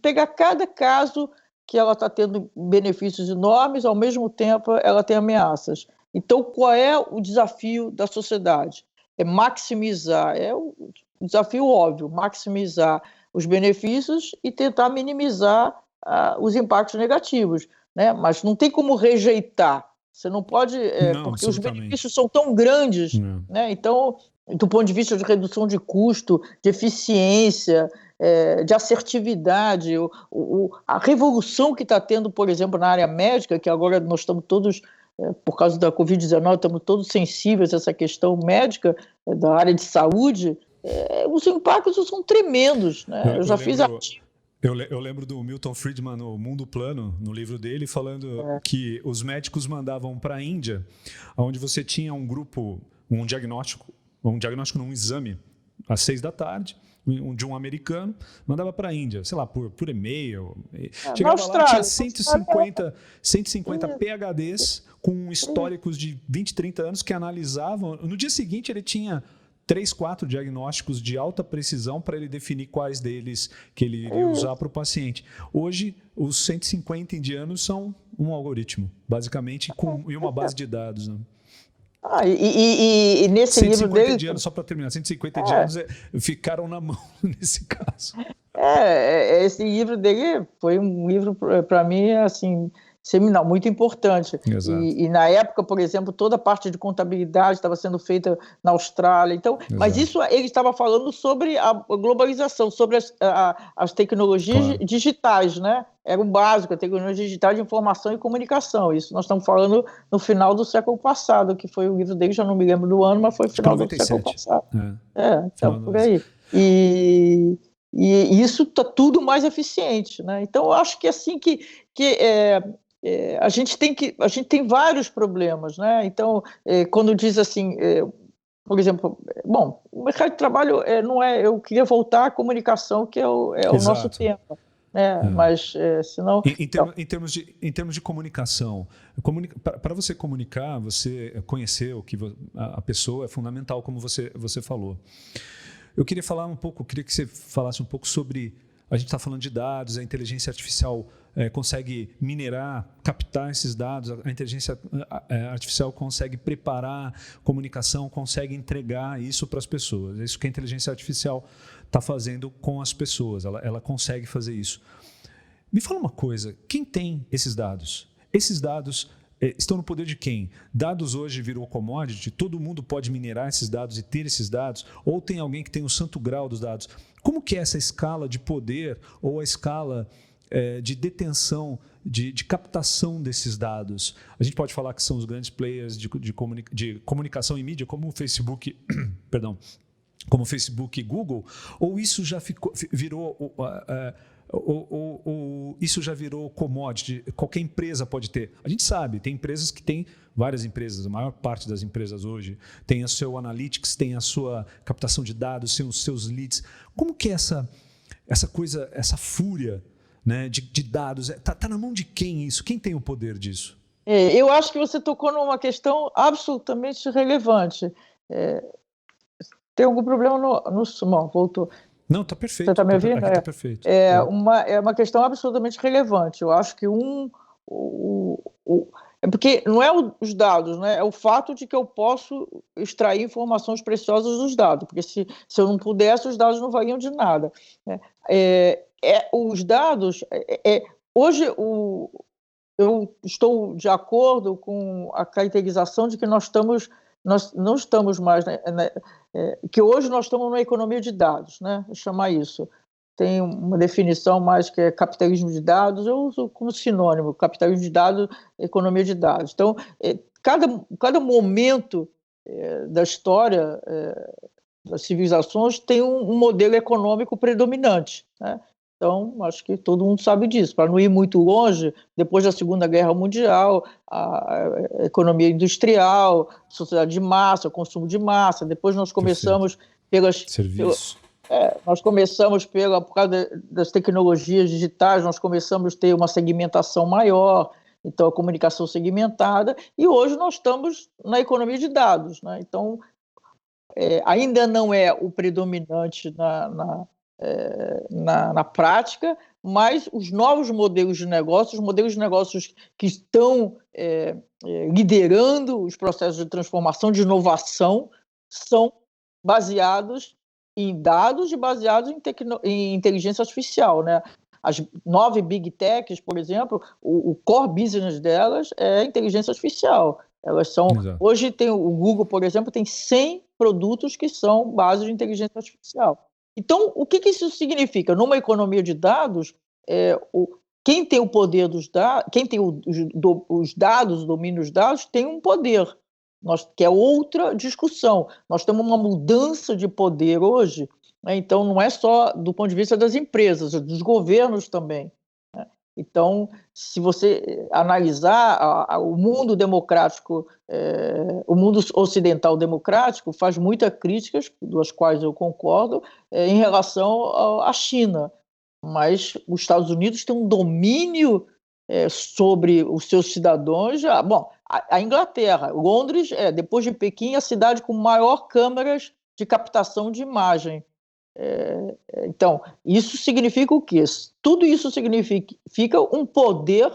pegar cada caso que ela está tendo benefícios enormes, ao mesmo tempo ela tem ameaças. Então, qual é o desafio da sociedade? É maximizar, o desafio óbvio, maximizar os benefícios e tentar minimizar os impactos negativos, né? Mas não tem como rejeitar. Você não pode, porque os benefícios são tão grandes, né? Então, do ponto de vista de redução de custo, de eficiência, de assertividade, a revolução que está tendo, por exemplo, na área médica, que agora nós estamos todos, por causa da Covid-19, estamos todos sensíveis a essa questão médica, da área de saúde, os impactos são tremendos, né? Eu já fiz artigo. Eu lembro do Milton Friedman no Mundo Plano, no livro dele, falando que os médicos mandavam para a Índia, onde você tinha um grupo, um diagnóstico num exame, às 6 da tarde, de um americano, mandava para a Índia, sei lá, por e-mail. Chegava lá, tinha 150 PhDs com históricos de 20, 30 anos que analisavam. No dia seguinte, ele tinha 3, 4 diagnósticos de alta precisão para ele definir quais deles que ele iria usar para o paciente. Hoje, os 150 indianos são um algoritmo, basicamente, e uma base de dados. Né? E nesse livro dele... 150 indianos, só para terminar, 150 indianos ficaram na mão nesse caso. Esse livro dele foi um livro, para mim, assim, seminal, muito importante. E na época, por exemplo, toda a parte de contabilidade estava sendo feita na Austrália. Então, mas isso ele estava falando sobre a globalização, sobre as tecnologias digitais, né? Era o básico, a tecnologia digital de informação e comunicação. Isso nós estamos falando no final do século passado, que foi o livro dele, já não me lembro do ano, mas foi no final 97. Do século passado. Então, por aí. E isso está tudo mais eficiente, né? Então, eu acho que assim a gente tem vários problemas, né? Então, quando diz assim, por exemplo, bom, o mercado de trabalho não é, eu queria voltar à comunicação, que é o nosso tema, né? Mas senão em termos de comunicação, para você comunicar, você conhecer o que a pessoa é fundamental, como você falou. Eu queria queria que você falasse um pouco sobre. A gente está falando de dados, a inteligência artificial consegue minerar, captar esses dados, a inteligência artificial consegue preparar comunicação, consegue entregar isso para as pessoas. É isso que a inteligência artificial está fazendo com as pessoas, ela consegue fazer isso. Me fala uma coisa, quem tem esses dados? Esses dados estão no poder de quem? Dados hoje virou commodity, todo mundo pode minerar esses dados e ter esses dados, ou tem alguém que tem o santo grau dos dados? Como que é essa escala de poder ou a escala de detenção, de captação desses dados? A gente pode falar que são os grandes players de comunicação e mídia, como o Facebook, perdão, como o Facebook e Google, ou isso já virou... ou isso já virou commodity, qualquer empresa pode ter. A gente sabe, tem empresas que têm, várias empresas, a maior parte das empresas hoje tem o seu analytics, tem a sua captação de dados, tem os seus leads. Como que é essa coisa, essa fúria, né, de dados? Tá na mão de quem isso? Quem tem o poder disso? Eu acho que você tocou numa questão absolutamente relevante. Tem algum problema no som? Voltou. Não, está perfeito. Você está me ouvindo? Está perfeito. É uma questão absolutamente relevante. Eu acho que é porque não é os dados, né? É o fato de que eu posso extrair informações preciosas dos dados, porque se eu não pudesse, os dados não valiam de nada. Os dados... hoje, eu estou de acordo com a caracterização de que nós não estamos mais... que hoje nós estamos numa economia de dados, né? Vou chamar isso. Tem uma definição mais que é capitalismo de dados, eu uso como sinônimo, capitalismo de dados, economia de dados. Então, cada momento da história das civilizações tem um modelo econômico predominante, né? Então, acho que todo mundo sabe disso. Para não ir muito longe, depois da Segunda Guerra Mundial, a economia industrial, sociedade de massa, consumo de massa. Depois nós começamos nós começamos por causa das tecnologias digitais, nós começamos a ter uma segmentação maior, então a comunicação segmentada, e hoje nós estamos na economia de dados, né? Então, ainda não é o predominante na prática, mas os novos modelos de negócios, os modelos de negócios que estão liderando os processos de transformação, de inovação, são baseados em dados e baseados em inteligência artificial, né? As 9 Big Techs, por exemplo, o core business delas é inteligência artificial. Elas são... Exato. Hoje tem o Google, por exemplo, tem 100 produtos que são base de inteligência artificial. Então, o que isso significa? Numa economia de dados, quem tem o poder dos dados, quem tem os dados, o domínio dos dados, tem um poder, que é outra discussão. Nós temos uma mudança de poder hoje, né? Então não é só do ponto de vista das empresas, dos governos também, né? Então, se você analisar o mundo democrático, o mundo ocidental democrático faz muitas críticas, das quais eu concordo, em relação à China. Mas os Estados Unidos têm um domínio sobre os seus cidadãos. Bom, a Inglaterra, Londres, depois de Pequim, a cidade com maior câmeras de captação de imagem. Então, isso significa o quê? Tudo isso significa um poder,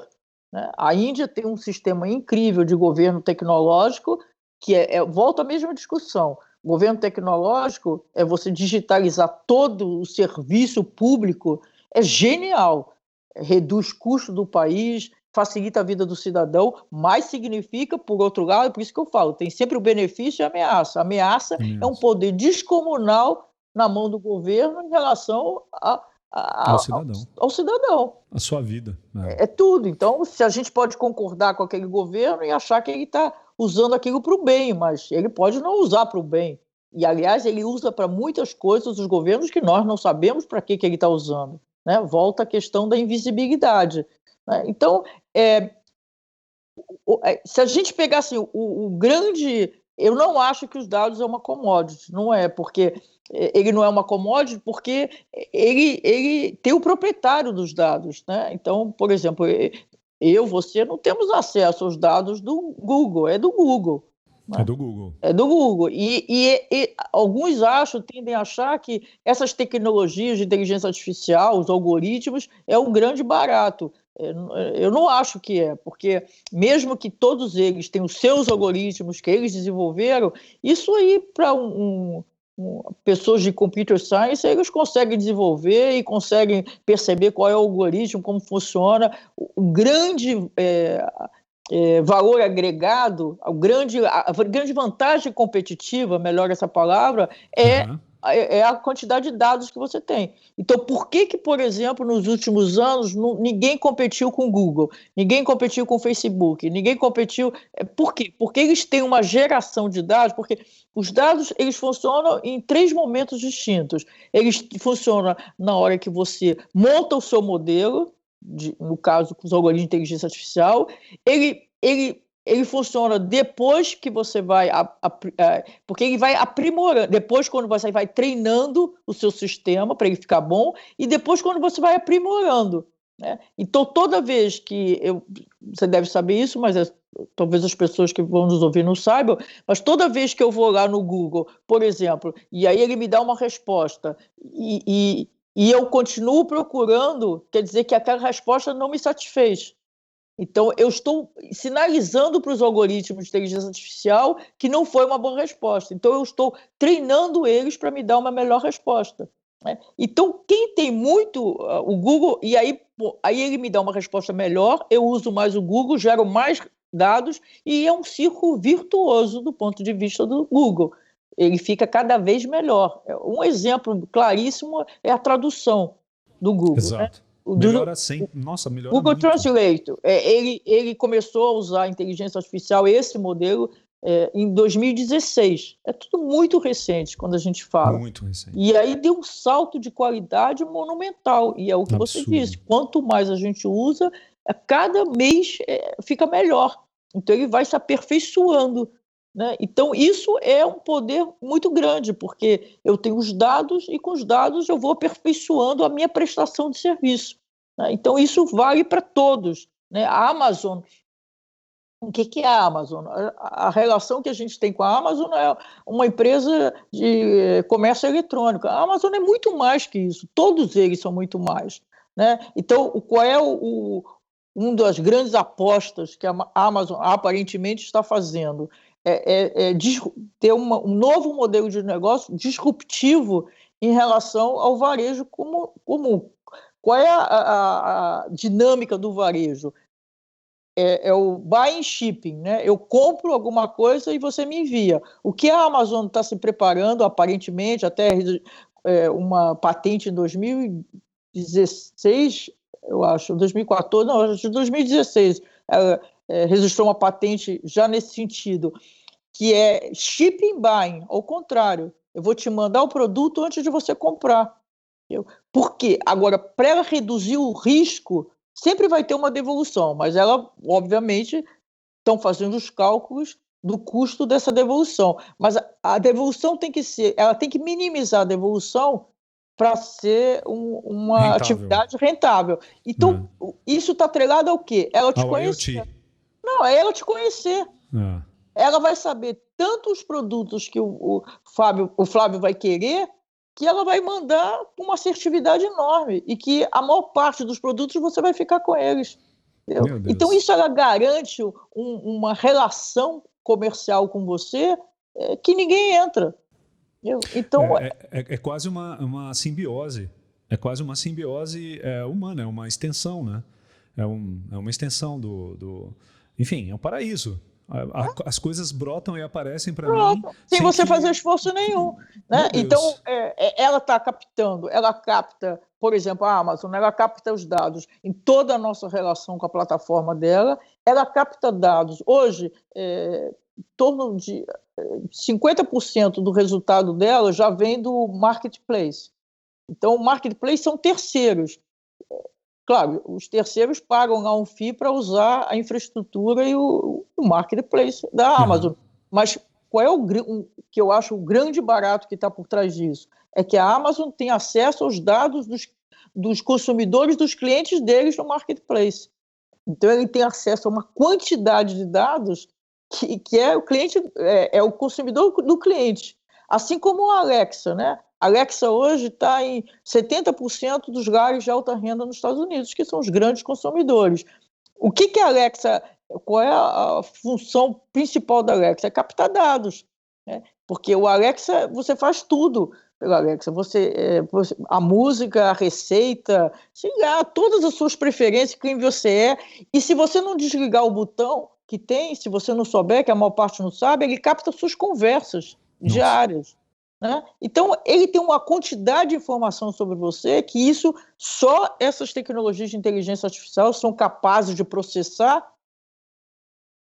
né? A Índia tem um sistema incrível de governo tecnológico, que volta à mesma discussão. O governo tecnológico é você digitalizar todo o serviço público, é genial, reduz custo do país, facilita a vida do cidadão, mas significa, por outro lado, por isso que eu falo, tem sempre o benefício e a ameaça. A ameaça é um poder descomunal na mão do governo em relação ao cidadão. Ao cidadão. A sua vida. É tudo. Então, se a gente pode concordar com aquele governo e achar que ele está usando aquilo para o bem, mas ele pode não usar para o bem. E, aliás, ele usa para muitas coisas os governos que nós não sabemos para que ele está usando. Né? Volta a questão da invisibilidade. Né? Então, se a gente pegar assim, o grande... Eu não acho que os dados é uma commodity, não é, porque ele não é uma commodity porque ele tem o proprietário dos dados, né? Então, por exemplo, você não temos acesso aos dados do Google, é do Google. Né? É do Google. É do Google. E alguns tendem a achar que essas tecnologias de inteligência artificial, os algoritmos, é um grande barato. Eu não acho que porque mesmo que todos eles tenham os seus algoritmos que eles desenvolveram, isso aí para pessoas de computer science, eles conseguem desenvolver e conseguem perceber qual é o algoritmo, como funciona. O grande valor agregado, a grande vantagem competitiva, melhor essa palavra, é a quantidade de dados que você tem. Então, por que, por exemplo, nos últimos anos, ninguém competiu com o Google, ninguém competiu com o Facebook, ninguém competiu... Por quê? Porque eles têm uma geração de dados, porque os dados eles funcionam em 3 momentos distintos. Eles funcionam na hora que você monta o seu modelo, no caso, com os algoritmos de inteligência artificial, ele funciona depois que você vai... porque ele vai aprimorando. Depois, quando você vai treinando o seu sistema para ele ficar bom, e depois, quando você vai aprimorando. Né? Então, toda vez que... você deve saber isso, mas talvez as pessoas que vão nos ouvir não saibam, mas toda vez que eu vou lá no Google, por exemplo, e aí ele me dá uma resposta, e eu continuo procurando, quer dizer que aquela resposta não me satisfez. Então, eu estou sinalizando para os algoritmos de inteligência artificial que não foi uma boa resposta. Então, eu estou treinando eles para me dar uma melhor resposta. Né? Então, quem tem muito o Google, e aí ele me dá uma resposta melhor, eu uso mais o Google, gero mais dados, e é um círculo virtuoso do ponto de vista do Google. Ele fica cada vez melhor. Um exemplo claríssimo é a tradução do Google. Exato. Né? Melhora sempre. Nossa, melhora Google muito. Translate. Ele começou a usar a inteligência artificial, esse modelo, em 2016. É tudo muito recente quando a gente fala. Muito recente. E aí deu um salto de qualidade monumental. E é o que você disse. Quanto mais a gente usa, cada mês fica melhor. Então ele vai se aperfeiçoando. Né? Então, isso é um poder muito grande, porque eu tenho os dados e com os dados eu vou aperfeiçoando a minha prestação de serviço. Né? Então, isso vale para todos. Né? A Amazon, o que é a Amazon? A relação que a gente tem com a Amazon é uma empresa de comércio eletrônico. A Amazon é muito mais que isso, todos eles são muito mais. Né? Então, qual é uma das grandes apostas que a Amazon aparentemente está fazendo? Ter um novo modelo de negócio disruptivo em relação ao varejo comum. Qual é a dinâmica do varejo? É o buy and shipping, né? Eu compro alguma coisa e você me envia. O que a Amazon está se preparando, aparentemente, até uma patente em 2016, eu acho, 2014, não, acho que 2016, registrou uma patente já nesse sentido, que é shipping buying, ao contrário. Eu vou te mandar o produto antes de você comprar. Por quê? Agora, para reduzir o risco sempre vai ter uma devolução, mas ela, obviamente, estão fazendo os cálculos do custo dessa devolução. Mas a devolução tem que ser, ela tem que minimizar a devolução para ser uma Rentável. atividade rentável. Então, isso está atrelado ao quê? Ela te Ao conhecer. IoT. Não, é ela te conhecer. É. Ela vai saber tanto os produtos que o Flávio vai querer, que ela vai mandar uma assertividade enorme e que a maior parte dos produtos você vai ficar com eles. Meu Deus. Então, isso ela garante uma relação comercial com você que ninguém entra. Então, É quase uma simbiose. É quase uma simbiose humana, é uma extensão, né? É uma extensão Enfim, é um paraíso. As coisas brotam e aparecem para mim sem você fazer esforço nenhum. Né? Então, ela está captando, ela capta, por exemplo, a Amazon, ela capta os dados em toda a nossa relação com a plataforma dela, ela capta dados. Hoje, em torno de 50% do resultado dela já vem do marketplace. Então, o marketplace são terceiros. Claro, os terceiros pagam lá um FII para usar a infraestrutura e o marketplace da Amazon. Mas qual é que eu acho o grande barato que está por trás disso? É que a Amazon tem acesso aos dados dos consumidores, dos clientes deles no marketplace. Então, ele tem acesso a uma quantidade de dados que é o cliente, é o consumidor do cliente. Assim como a Alexa, né? A Alexa hoje está em 70% dos lares de alta renda nos Estados Unidos, que são os grandes consumidores. O que a Alexa, qual é a função principal da Alexa? É captar dados, né? Porque o Alexa, você faz tudo pelo Alexa, a música, a receita, sei lá, todas as suas preferências, quem você é, e se você não desligar o botão que tem, se você não souber, que a maior parte não sabe, ele capta suas conversas diárias. Né? Então, ele tem uma quantidade de informação sobre você que só essas tecnologias de inteligência artificial são capazes de processar,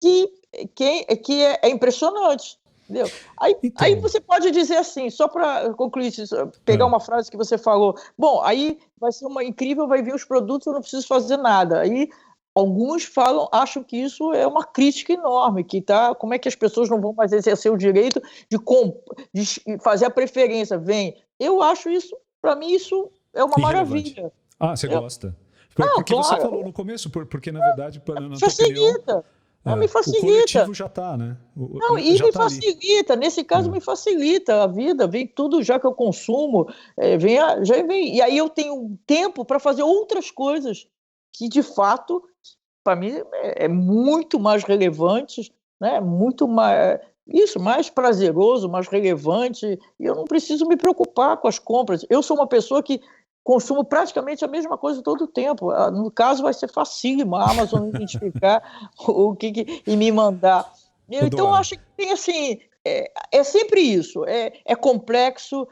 que é impressionante. Entendeu? Aí você pode dizer assim, só para concluir, pegar uma frase que você falou, bom, aí vai ser incrível, vai vir os produtos, eu não preciso fazer nada. Aí alguns acham que isso é uma crítica enorme, como é que as pessoas não vão mais exercer o direito de fazer a preferência? Eu acho isso, para mim, isso é uma maravilha. Você gosta? Porque claro, você falou no começo, porque na verdade, na tua opinião... me facilita. O coletivo já está, né? Me facilita. Ali. Nesse caso, me facilita a vida. Vem tudo já que eu consumo. Já vem. E aí eu tenho tempo para fazer outras coisas que, de fato, para mim, é muito mais relevante, né? Muito mais prazeroso, mais relevante. E eu não preciso me preocupar com as compras. Eu sou uma pessoa que consumo praticamente a mesma coisa todo o tempo. No caso, vai ser facílimo a Amazon identificar e me mandar. Então, eu acho que tem assim, é sempre isso. É complexo,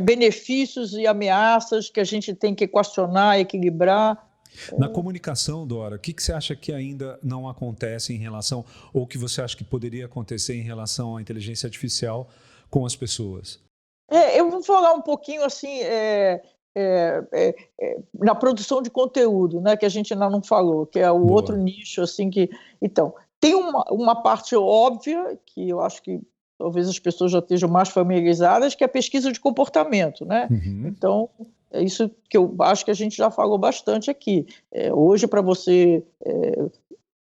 benefícios e ameaças que a gente tem que equacionar, equilibrar. Na comunicação, Dora, o que você acha que ainda não acontece em relação, ou que você acha que poderia acontecer em relação à inteligência artificial com as pessoas? Eu vou falar um pouquinho assim na produção de conteúdo, né, que a gente ainda não falou, que é o outro nicho assim que. Então, tem uma parte óbvia que eu acho que talvez as pessoas já estejam mais familiarizadas, que é a pesquisa de comportamento, né? Então, é isso que eu acho que a gente já falou bastante aqui. Hoje, para você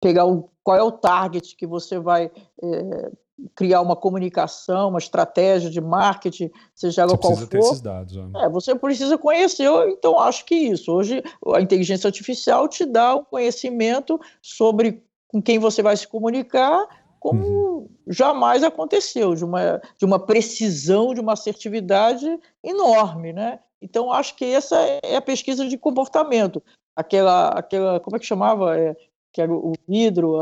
pegar qual é o target que você vai criar uma comunicação, uma estratégia de marketing, seja ela qual for. Você precisa ter esses dados. Você precisa conhecer. Então, acho que isso. Hoje, a inteligência artificial te dá um conhecimento sobre com quem você vai se comunicar, como jamais aconteceu, de uma precisão, de uma assertividade enorme, né? Então, acho que essa é a pesquisa de comportamento. Aquela como é que chamava? Que era o vidro,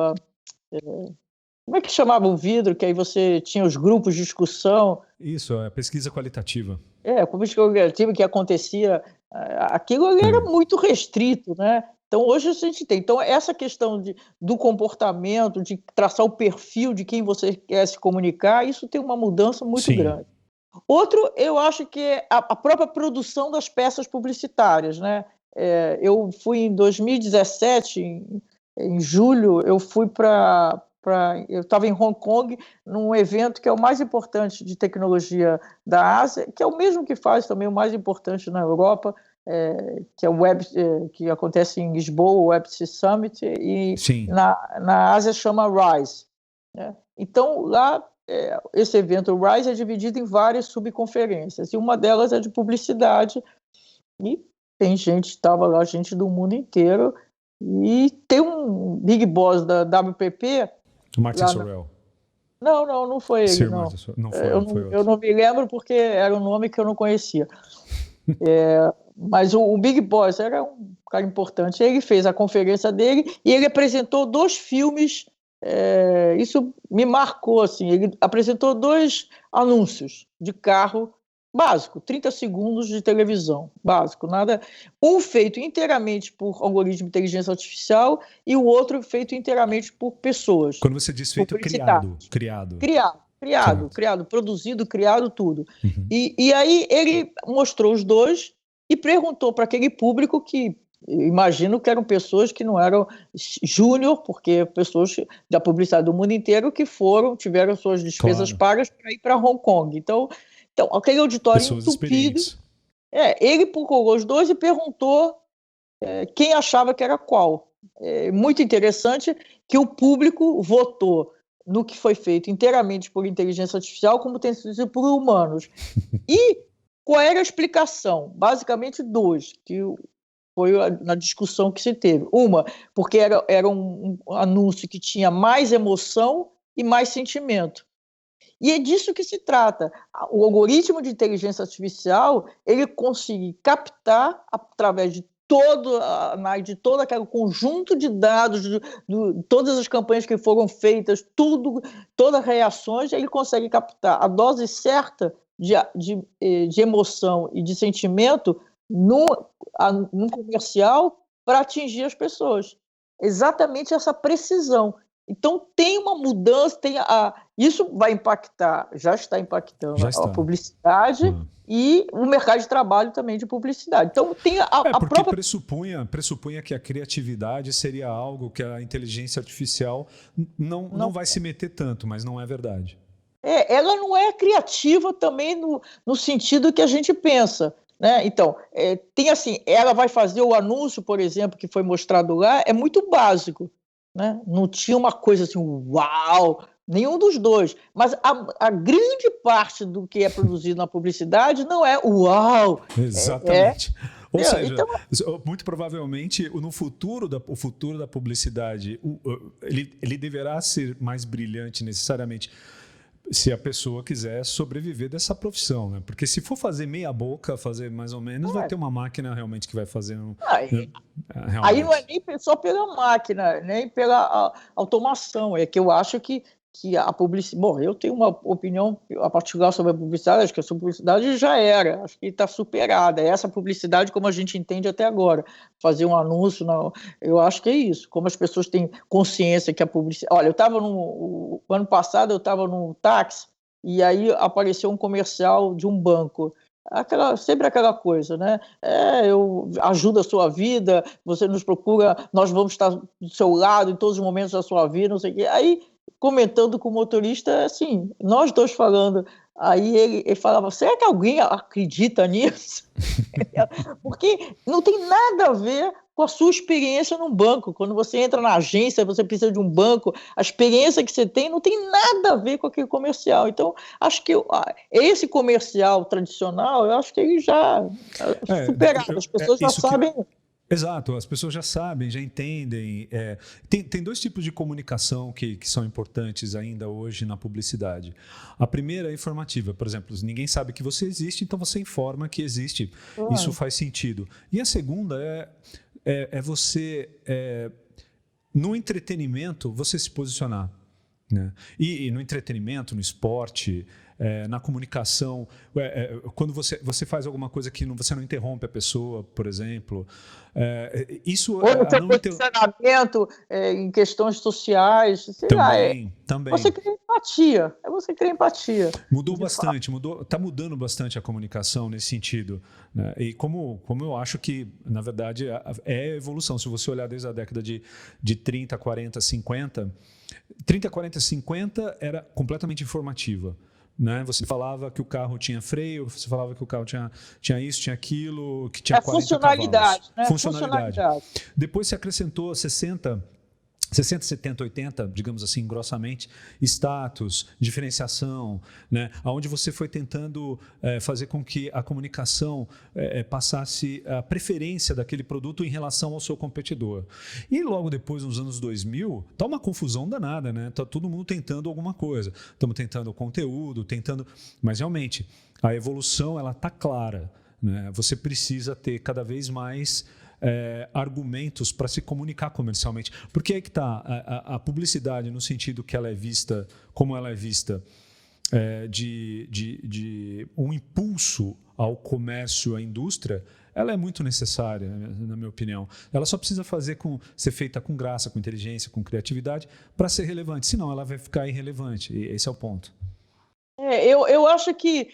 como é que chamava o vidro, que aí você tinha os grupos de discussão? Isso, é pesquisa qualitativa. A pesquisa qualitativa que acontecia, aquilo ali era muito restrito, né? Então, hoje a gente tem. Então, essa questão do comportamento, de traçar o perfil de quem você quer se comunicar, isso tem uma mudança muito grande. Outro, eu acho que é a própria produção das peças publicitárias, né? eu fui em 2017, em julho, eu fui eu estava em Hong Kong, num evento que é o mais importante de tecnologia da Ásia, que é o mesmo que faz também o mais importante na Europa, que é o que acontece em Lisboa, o Web Summit, e na Ásia chama RISE. Né? Então, lá, esse evento, o RISE, é dividido em várias subconferências, e uma delas é de publicidade, e tem estava lá, gente do mundo inteiro, e tem um Big Boss da WPP. Martin Sorrell. Não foi ele. Sir não. Martin Sorrell. Não foi outro. Eu não me lembro porque era um nome que eu não conhecia. Mas o Big Boss era um cara importante. Ele fez a conferência dele e ele apresentou 2 filmes. Isso me marcou, assim. Ele apresentou 2 anúncios de carro básico, 30 segundos de televisão, básico, nada. Um feito inteiramente por algoritmo de inteligência artificial e o outro feito inteiramente por pessoas. Quando você diz feito, criado, produzido, criado, tudo. Uhum. E aí ele mostrou os 2 e perguntou para aquele público que, imagino que eram pessoas que não eram júnior, porque pessoas da publicidade do mundo inteiro que tiveram suas despesas pagas para ir para Hong Kong. Então, aquele auditório pessoas entupido. Experientes. Ele procurou os 2 e perguntou quem achava que era qual. Muito interessante que o público votou no que foi feito inteiramente por inteligência artificial, como tem sido por humanos. E qual era a explicação? Basicamente 2, que foi na discussão que se teve. Uma, porque era um anúncio que tinha mais emoção e mais sentimento. E é disso que se trata. O algoritmo de inteligência artificial, ele consegue captar, através de todo aquele conjunto de dados, todas as campanhas que foram feitas, todas as reações, ele consegue captar a dose certa de emoção e de sentimento num comercial para atingir as pessoas. Exatamente essa precisão. Então, tem uma mudança, isso vai impactar, já está impactando a publicidade e o mercado de trabalho também de publicidade. Então, tem porque própria... pressupunha que a criatividade seria algo que a inteligência artificial não vai se meter tanto, mas não é verdade. Ela não é criativa também no sentido que a gente pensa. Né? Então, tem assim, ela vai fazer o anúncio, por exemplo, que foi mostrado lá, é muito básico. Né? Não tinha uma coisa assim, uau, nenhum dos 2. Mas a grande parte do que é produzido na publicidade não é uau. Exatamente. Ou seja, então, muito provavelmente, no futuro o futuro da publicidade, ele deverá ser mais brilhante necessariamente se a pessoa quiser sobreviver dessa profissão, né? Porque se for fazer meia boca, fazer mais ou menos, vai ter uma máquina realmente que vai fazer... Aí não é nem só pela máquina, nem pela automação, é que eu acho que a publicidade... Bom, eu tenho uma opinião particular sobre a publicidade, acho que a publicidade já era, acho que está superada, é essa publicidade como a gente entende até agora, fazer um anúncio, eu acho que é isso, como as pessoas têm consciência que a publicidade... Olha, o ano passado eu estava num táxi e aí apareceu um comercial de um banco, sempre aquela coisa, né? Eu ajudo a sua vida, você nos procura, nós vamos estar do seu lado em todos os momentos da sua vida, não sei o quê. Aí, comentando com o motorista, assim, nós 2 falando, aí ele falava, será que alguém acredita nisso? Porque não tem nada a ver com a sua experiência num banco. Quando você entra na agência, você precisa de um banco, a experiência que você tem não tem nada a ver com aquele comercial. Então, acho que esse comercial tradicional, eu acho que ele já é superado. As pessoas já sabem... Exato, as pessoas já sabem, já entendem. Tem 2 tipos de comunicação que são importantes ainda hoje na publicidade. A primeira é informativa, por exemplo, ninguém sabe que você existe, então você informa que existe. Isso faz sentido. E a segunda é você, no entretenimento, você se posicionar. Né? E no entretenimento, no esporte, na comunicação, quando você faz alguma coisa que você não interrompe a pessoa, por exemplo. Isso ou no seu posicionamento em questões sociais, sei também, lá, também. Você cria empatia, você cria empatia. Mudou bastante, está mudando bastante a comunicação nesse sentido, né? E como eu acho que, na verdade, é evolução. Se você olhar desde a década de 30, 40, 50, 30, 40, 50 era completamente informativa. Né? Você falava que o carro tinha freio, você falava que o carro tinha isso, tinha aquilo, que tinha 40 funcionalidade, cavalos. Né? Funcionalidade. Depois se acrescentou 60, 70, 80, digamos assim, grossamente, status, diferenciação, né? Onde você foi tentando fazer com que a comunicação passasse a preferência daquele produto em relação ao seu competidor. E logo depois, nos anos 2000, está uma confusão danada, né? Está todo mundo tentando alguma coisa. Estamos tentando conteúdo, mas realmente a evolução ela está clara, né? Você precisa ter cada vez mais argumentos para se comunicar comercialmente. Porque aí que está a publicidade, no sentido que ela é vista, como ela é vista, de um impulso ao comércio, à indústria, ela é muito necessária, na minha opinião. Ela só precisa ser feita com graça, com inteligência, com criatividade, para ser relevante. Senão, ela vai ficar irrelevante. E esse é o ponto. Eu acho que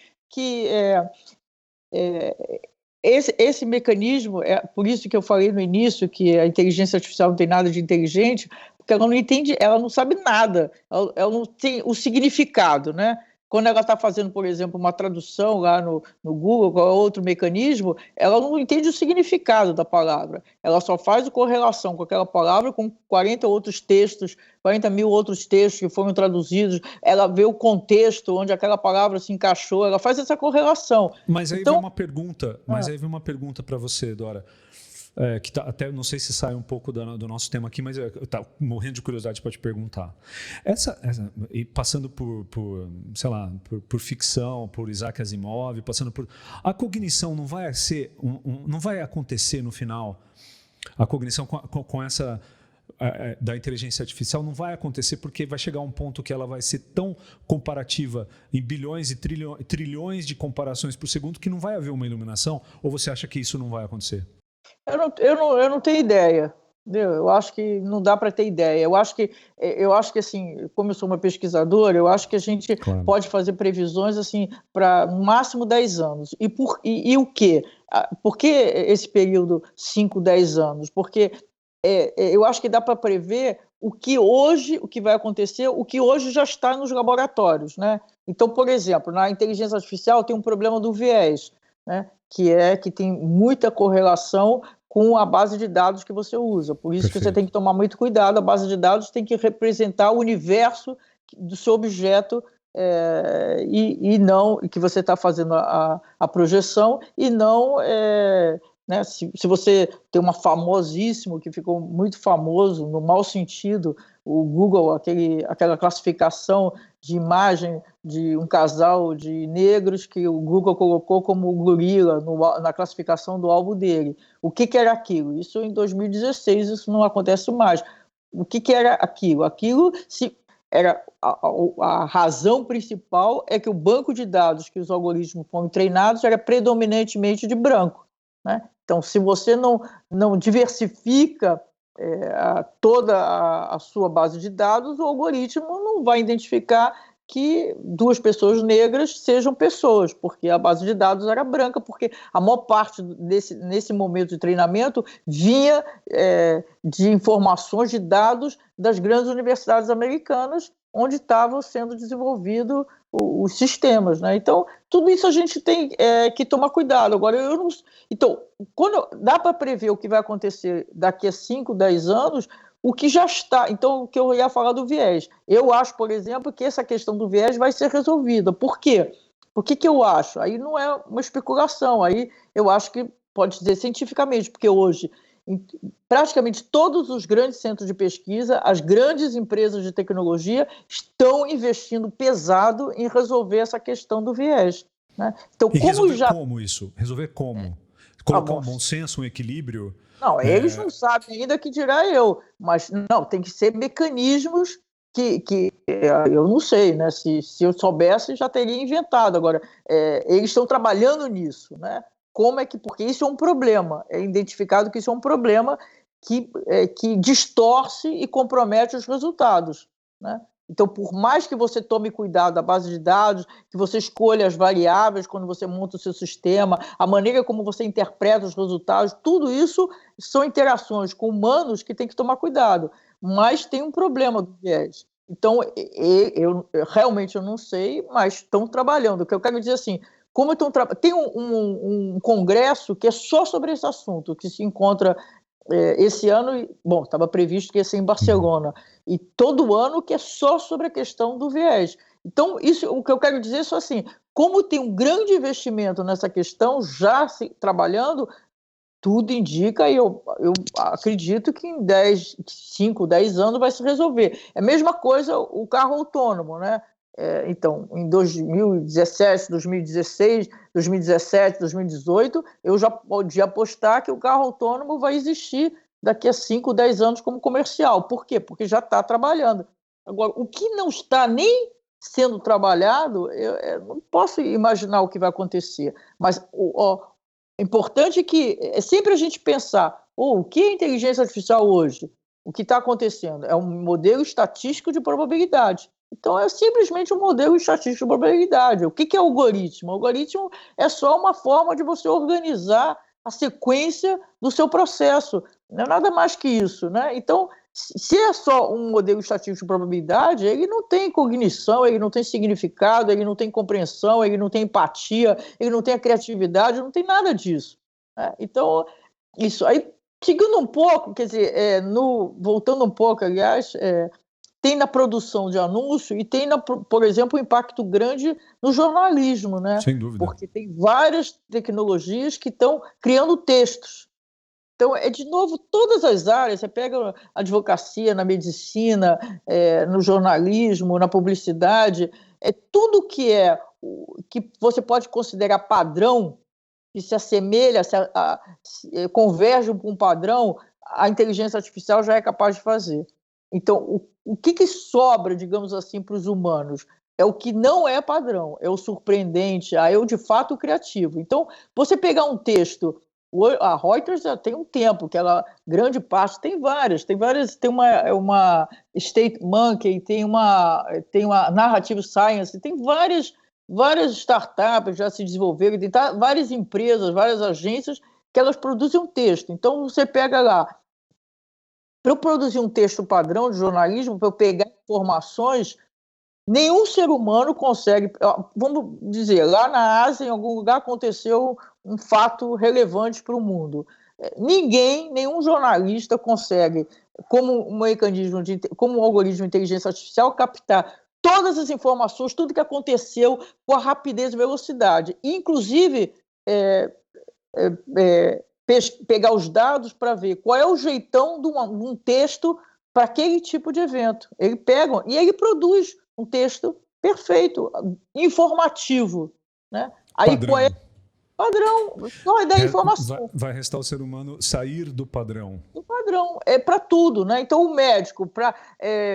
esse mecanismo, por isso que eu falei no início que a inteligência artificial não tem nada de inteligente, porque ela não entende, ela não sabe nada, ela não tem o significado, né? Quando ela está fazendo, por exemplo, uma tradução lá no Google, qual é outro mecanismo, ela não entende o significado da palavra. Ela só faz a correlação com aquela palavra com 40 mil outros textos que foram traduzidos. Ela vê o contexto onde aquela palavra se encaixou, ela faz essa correlação. Mas aí vem uma pergunta para você, Dora. Que até não sei se sai um pouco do nosso tema aqui, mas eu estou morrendo de curiosidade para te perguntar. E passando sei lá, por ficção, por Isaac Asimov, passando por... A cognição não vai não vai acontecer no final. A cognição com essa... da inteligência artificial não vai acontecer porque vai chegar um ponto que ela vai ser tão comparativa em bilhões e trilhões de comparações por segundo que não vai haver uma iluminação? Ou você acha que isso não vai acontecer? Eu não tenho ideia. Entendeu? Eu acho que não dá para ter ideia. Eu acho que assim, como eu sou uma pesquisadora, eu acho que a gente pode fazer previsões assim para no máximo 10 anos. E o quê? Por que esse período 5, 10 anos? Porque eu acho que dá para prever o que vai acontecer, o que hoje já está nos laboratórios, né? Então, por exemplo, na inteligência artificial tem um problema do viés, né? Que tem muita correlação com a base de dados que você usa. Por isso que você tem que tomar muito cuidado. A base de dados tem que representar o universo do seu objeto e não que você está fazendo a projeção e não... né? Se você tem uma famosíssimo, que ficou muito famoso, no mau sentido, o Google, aquela classificação de imagem de um casal de negros que o Google colocou como gorila na classificação do álbum dele. O que era aquilo? Isso em 2016, isso não acontece mais. O que era aquilo? Aquilo era a razão principal é que o banco de dados que os algoritmos foram treinados era predominantemente de branco, né? Então, se você não diversifica toda a sua base de dados, o algoritmo não vai identificar que duas pessoas negras sejam pessoas, porque a base de dados era branca, porque a maior parte nesse momento de treinamento vinha de informações, de dados das grandes universidades americanas, onde estavam sendo desenvolvidos os sistemas, né? Então, tudo isso a gente tem que tomar cuidado. Agora, Então, quando dá para prever o que vai acontecer daqui a 5, 10 anos, o que já está... Então, o que eu ia falar do viés. Eu acho, por exemplo, que essa questão do viés vai ser resolvida. Por quê? Por que eu acho? Aí não é uma especulação, aí eu acho que pode dizer cientificamente, porque hoje praticamente todos os grandes centros de pesquisa, as grandes empresas de tecnologia estão investindo pesado em resolver essa questão do viés, né? Então, como isso? Resolver como? Colocar um bom senso, um equilíbrio? Não, eles não sabem ainda, que dirá eu, mas não, tem que ser mecanismos que Eu não sei, né? Se eu soubesse, já teria inventado. Agora, eles estão trabalhando nisso, né? Como é que... Porque isso é um problema. É identificado que isso é um problema que distorce e compromete os resultados, né? Então, por mais que você tome cuidado da base de dados, que você escolha as variáveis quando você monta o seu sistema, a maneira como você interpreta os resultados, tudo isso são interações com humanos que tem que tomar cuidado. Mas tem um problema do viés. Então, realmente eu não sei, mas estão trabalhando. O que eu quero dizer assim, como tem um congresso que é só sobre esse assunto, que se encontra esse ano, bom, estava previsto que ia ser em Barcelona, e todo ano que é só sobre a questão do viés. Então, o que eu quero dizer é só assim, como tem um grande investimento nessa questão, já se trabalhando, tudo indica, e eu acredito que em 5, 10 anos vai se resolver. É a mesma coisa o carro autônomo, né? Então, em 2017, 2016, 2017, 2018, eu já podia apostar que o carro autônomo vai existir daqui a 5, 10 anos como comercial. Por quê? Porque já está trabalhando. Agora, o que não está nem sendo trabalhado, eu não posso imaginar o que vai acontecer. Mas é importante que sempre a gente pensar, o que é inteligência artificial hoje? O que está acontecendo? É um modelo estatístico de probabilidade. Então, é simplesmente um modelo estatístico de probabilidade. O que é algoritmo? O algoritmo é só uma forma de você organizar a sequência do seu processo. Não é nada mais que isso, né? Então, se é só um modelo estatístico de probabilidade, ele não tem cognição, ele não tem significado, ele não tem compreensão, ele não tem empatia, ele não tem a criatividade, não tem nada disso, né? Então, isso. Aí, seguindo um pouco, quer dizer, voltando um pouco, aliás, tem na produção de anúncio e tem, por exemplo, um impacto grande no jornalismo, né? Sem dúvida. Porque tem várias tecnologias que estão criando textos. Então, de novo, todas as áreas, você pega a advocacia, na medicina, no jornalismo, na publicidade, tudo que você pode considerar padrão, que se assemelha, converge com um padrão, a inteligência artificial já é capaz de fazer. Então, o que sobra, digamos assim, para os humanos? É o que não é padrão, é o surpreendente, é o de fato criativo. Então, você pegar um texto, a Reuters já tem um tempo, que ela, grande parte, tem uma State Monkey, tem uma Narrative Science, tem várias startups já se desenvolveram, tem várias empresas, várias agências que elas produzem um texto. Então, você pega lá, para eu produzir um texto padrão de jornalismo, para eu pegar informações, nenhum ser humano consegue. Vamos dizer, lá na Ásia, em algum lugar, aconteceu um fato relevante para o mundo. Nenhum jornalista consegue, como um algoritmo de inteligência artificial, captar todas as informações, tudo que aconteceu com a rapidez e velocidade. Inclusive, pegar os dados para ver qual é o jeitão de um texto para aquele tipo de evento. Ele pega e ele produz um texto perfeito, informativo, né? Aí padrão. qual é padrão? Só dar informação. Vai restar o ser humano sair do padrão. O padrão é para tudo, né? Então o médico para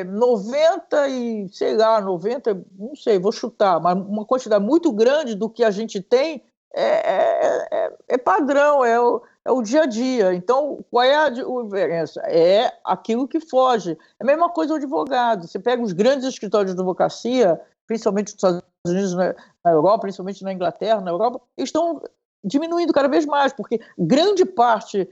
90 e sei lá, 90, não sei, vou chutar, mas uma quantidade muito grande do que a gente tem é padrão, é o dia a dia. Então, qual é a diferença? É aquilo que foge. É a mesma coisa o advogado. Você pega os grandes escritórios de advocacia, principalmente nos Estados Unidos, na Europa, principalmente na Inglaterra, na Europa, eles estão diminuindo cada vez mais, porque grande parte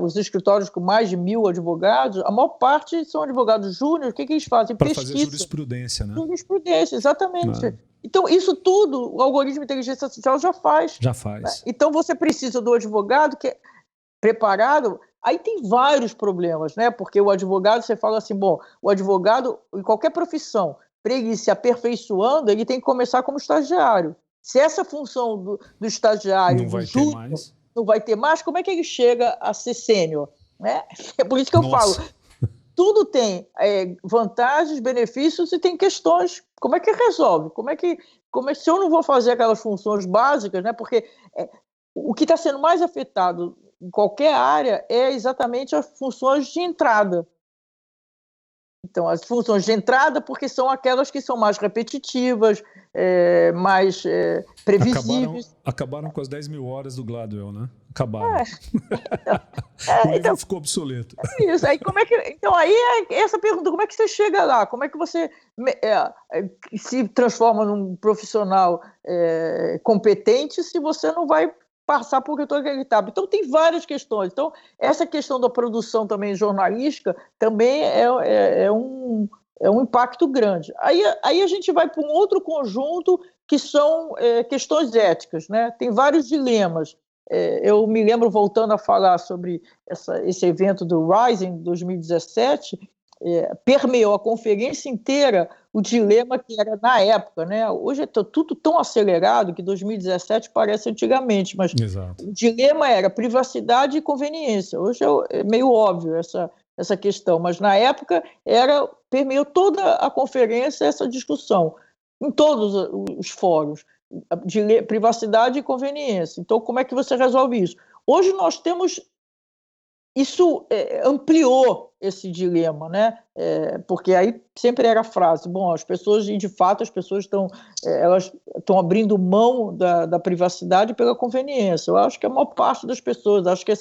os escritórios com mais de 1.000 advogados, a maior parte são advogados júnior. O que eles fazem? Para fazer jurisprudência, né? Jurisprudência, exatamente. Então, isso tudo, o algoritmo de inteligência artificial já faz. Já faz. Né? Então, você precisa do advogado que é preparado. Aí tem vários problemas, né? Porque o advogado, você fala assim, bom, o advogado, em qualquer profissão, para ele se aperfeiçoando, ele tem que começar como estagiário. Se essa função do estagiário, não vai ter mais, não vai ter mais, como é que ele chega a ser sênior? Né? É por isso que eu falo, tudo tem vantagens, benefícios e tem questões. Como é que resolve? Se eu não vou fazer aquelas funções básicas, né? Porque o que está sendo mais afetado em qualquer área é exatamente as funções de entrada. Então, as funções de entrada, porque são aquelas que são mais repetitivas, mais previsíveis. Acabaram com as 10 mil horas do Gladwell, né? Acabaram. O livro Então, ficou obsoleto. isso. Aí, então, aí é essa pergunta, como é que você chega lá? Como é que você se transforma num profissional competente se você não vai passar por toda aquela etapa? Então, tem várias questões. Então, essa questão da produção também jornalística também é um impacto grande. Aí a gente vai para um outro conjunto que são questões éticas, né? Tem vários dilemas. Eu me lembro, voltando a falar sobre esse evento do Rising de 2017, permeou a conferência inteira o dilema que era na época, né? Hoje é tudo tão acelerado que 2017 parece antigamente, mas Exato. O dilema era privacidade e conveniência. Hoje é meio óbvio essa questão, mas na época permeou toda a conferência essa discussão, em todos os fóruns, de privacidade e conveniência. Então, como é que você resolve isso? Hoje nós temos... Isso ampliou esse dilema, né? Porque aí sempre era a frase, bom, as pessoas, e de fato as pessoas elas estão abrindo mão da privacidade pela conveniência. Eu acho que a maior parte das pessoas, acho que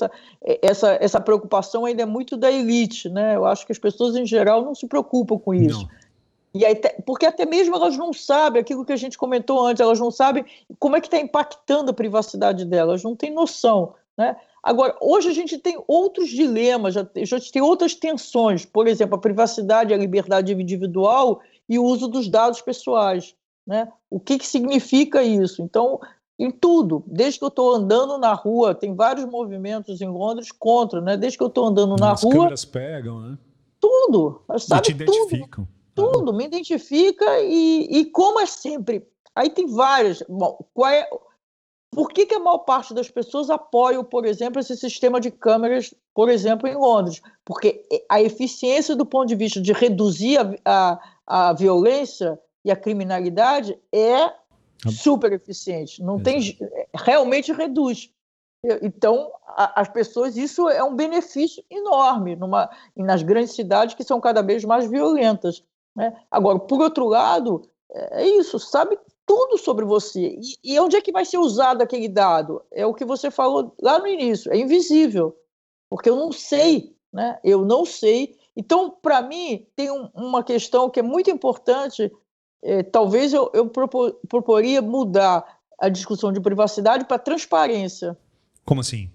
essa preocupação ainda é muito da elite, né? Eu acho que as pessoas em geral não se preocupam com isso. Não. E aí, porque até mesmo elas não sabem aquilo que a gente comentou antes, elas não sabem como é que está impactando a privacidade delas, não têm noção, né? Agora, hoje a gente tem outros dilemas, já tem outras tensões, por exemplo, a privacidade, a liberdade individual e o uso dos dados pessoais, né? O que significa isso? Então, em tudo, desde que eu estou andando na rua, tem vários movimentos em Londres contra, né? Desde que eu estou andando na As rua... As câmeras pegam, né? Tudo, sabe? E te identificam. Tudo, me identifica e como é sempre... Aí tem várias... Bom, por que a maior parte das pessoas apoia, por exemplo, esse sistema de câmeras, por exemplo, em Londres? Porque a eficiência do ponto de vista de reduzir a violência e a criminalidade é super eficiente. Não tem, realmente reduz. Então, as pessoas, isso é um benefício enorme nas grandes cidades que são cada vez mais violentas, né? Agora, por outro lado, é isso, sabe tudo sobre você. E onde é que vai ser usado aquele dado? É o que você falou lá no início, é invisível, porque eu não sei, né? Eu não sei. Então, para mim, tem uma questão que é muito importante, talvez eu proporia mudar a discussão de privacidade para transparência. Como assim?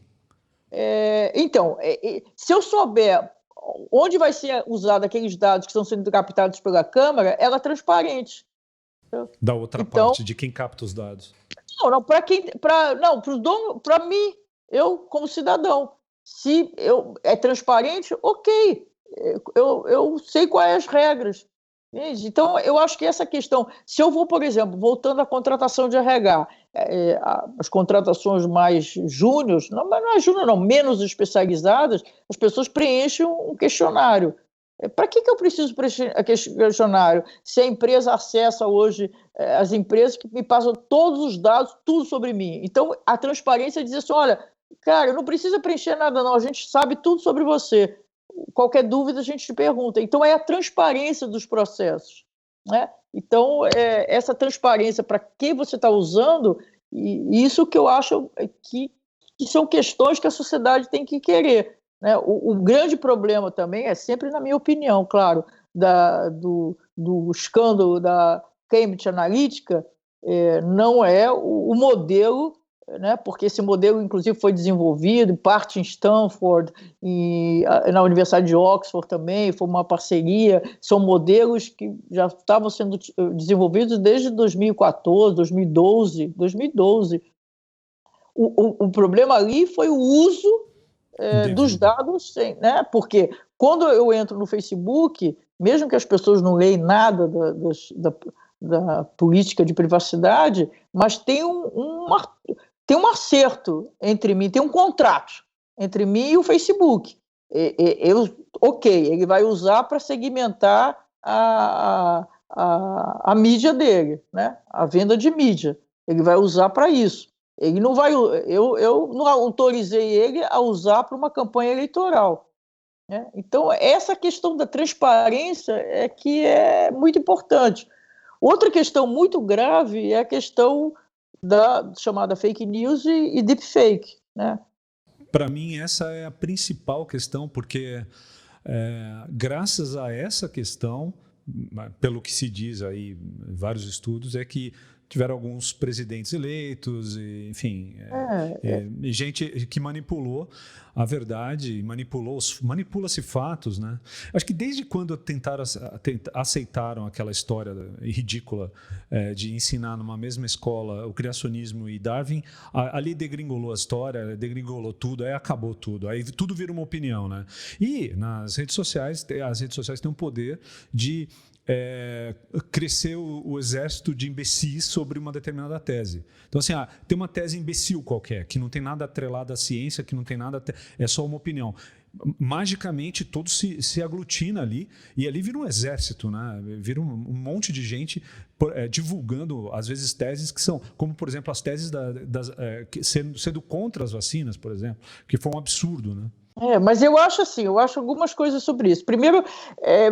Então, se eu souber onde vai ser usado aqueles dados que estão sendo captados pela Câmara, ela é transparente. Da outra parte, de quem capta os dados. Não, para mim, eu como cidadão. Se é transparente, ok. Eu sei quais as regras. Entende? Então, eu acho que essa questão, se eu vou, por exemplo, voltando à contratação de RH, as contratações mais júniores, não é júnior não, menos especializadas, as pessoas preenchem um questionário. Para que eu preciso preencher aquele questionário se a empresa acessa hoje as empresas que me passam todos os dados, tudo sobre mim? Então, a transparência diz assim, olha, cara, não precisa preencher nada não, a gente sabe tudo sobre você. Qualquer dúvida a gente te pergunta. Então, é a transparência dos processos, né? Então, essa transparência para que você está usando, e isso que eu acho que são questões que a sociedade tem que querer, né? O grande problema também é sempre, na minha opinião, claro, do escândalo da Cambridge Analytica, não é o modelo, né? Porque esse modelo, inclusive, foi desenvolvido, parte em Stanford e na Universidade de Oxford também, foi uma parceria, são modelos que já estavam sendo desenvolvidos desde 2014, 2012. O problema ali foi o uso dos dados, né? Porque quando eu entro no Facebook, mesmo que as pessoas não leem nada da política de privacidade, mas tem um acerto entre mim, tem um contrato entre mim e o Facebook. Ele vai usar para segmentar a a mídia dele, né? A venda de mídia. Ele vai usar para isso. Ele não vai, eu não autorizei ele a usar para uma campanha eleitoral. né? Então, essa questão da transparência é que é muito importante. Outra questão muito grave é a questão da chamada fake news e deepfake, né? Para mim, essa é a principal questão, porque graças a essa questão, pelo que se diz aí em vários estudos, é que tiveram alguns presidentes eleitos, e, enfim, gente que manipulou a verdade, manipula-se fatos, né? Acho que desde quando aceitaram aquela história ridícula de ensinar numa mesma escola o criacionismo e Darwin, ali degringolou a história, degringolou tudo, aí acabou tudo, aí tudo vira uma opinião, né? E nas redes sociais, as redes sociais têm o poder de crescer o exército de imbecis sobre uma determinada tese. Então, assim, tem uma tese imbecil qualquer, que não tem nada atrelado à ciência, que não tem nada... É só uma opinião. Magicamente, todo se aglutina ali, e ali vira um exército, né? Vira um monte de gente divulgando, às vezes, teses que são... Como, por exemplo, as teses sendo contra as vacinas, por exemplo, que foi um absurdo, né? Mas eu acho algumas coisas sobre isso. Primeiro,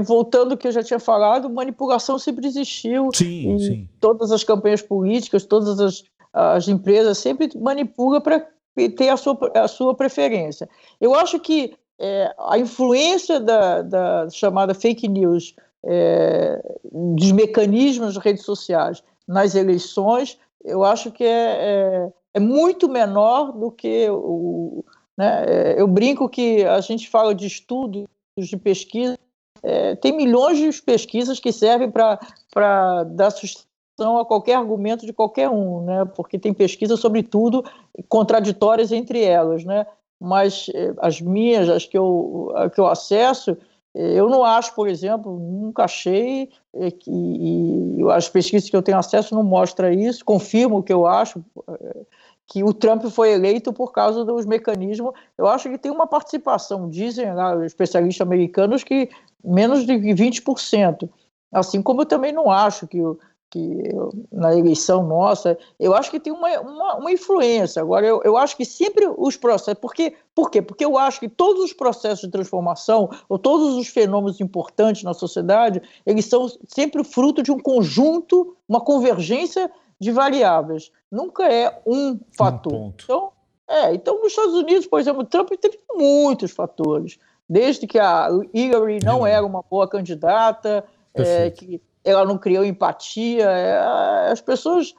voltando ao que eu já tinha falado, manipulação sempre existiu. Sim. Todas as campanhas políticas, todas as empresas sempre manipulam para ter a sua preferência. Eu acho que a influência da chamada fake news, dos mecanismos das redes sociais nas eleições, eu acho que é muito menor do que né? Eu brinco que a gente fala de estudos, de pesquisa, tem milhões de pesquisas que servem para dar sustentação a qualquer argumento de qualquer um, né? Porque tem pesquisa sobre tudo, contraditórias entre elas, né? Mas as minhas, as que eu acesso, eu não acho, por exemplo, nunca achei, e as pesquisas que eu tenho acesso não mostram isso, confirmo o que eu acho, que o Trump foi eleito por causa dos mecanismos. Eu acho que tem uma participação, dizem lá os especialistas americanos, que menos de 20%. Assim como eu também não acho que na eleição nossa, eu acho que tem uma influência. Agora, eu acho que sempre os processos... Por quê? Porque eu acho que todos os processos de transformação, ou todos os fenômenos importantes na sociedade, eles são sempre fruto de um conjunto, uma convergência de variáveis. Nunca é um fator. Então, nos Estados Unidos, por exemplo, o Trump teve muitos fatores. Desde que a Hillary não era uma boa candidata, que ela não criou empatia, as pessoas,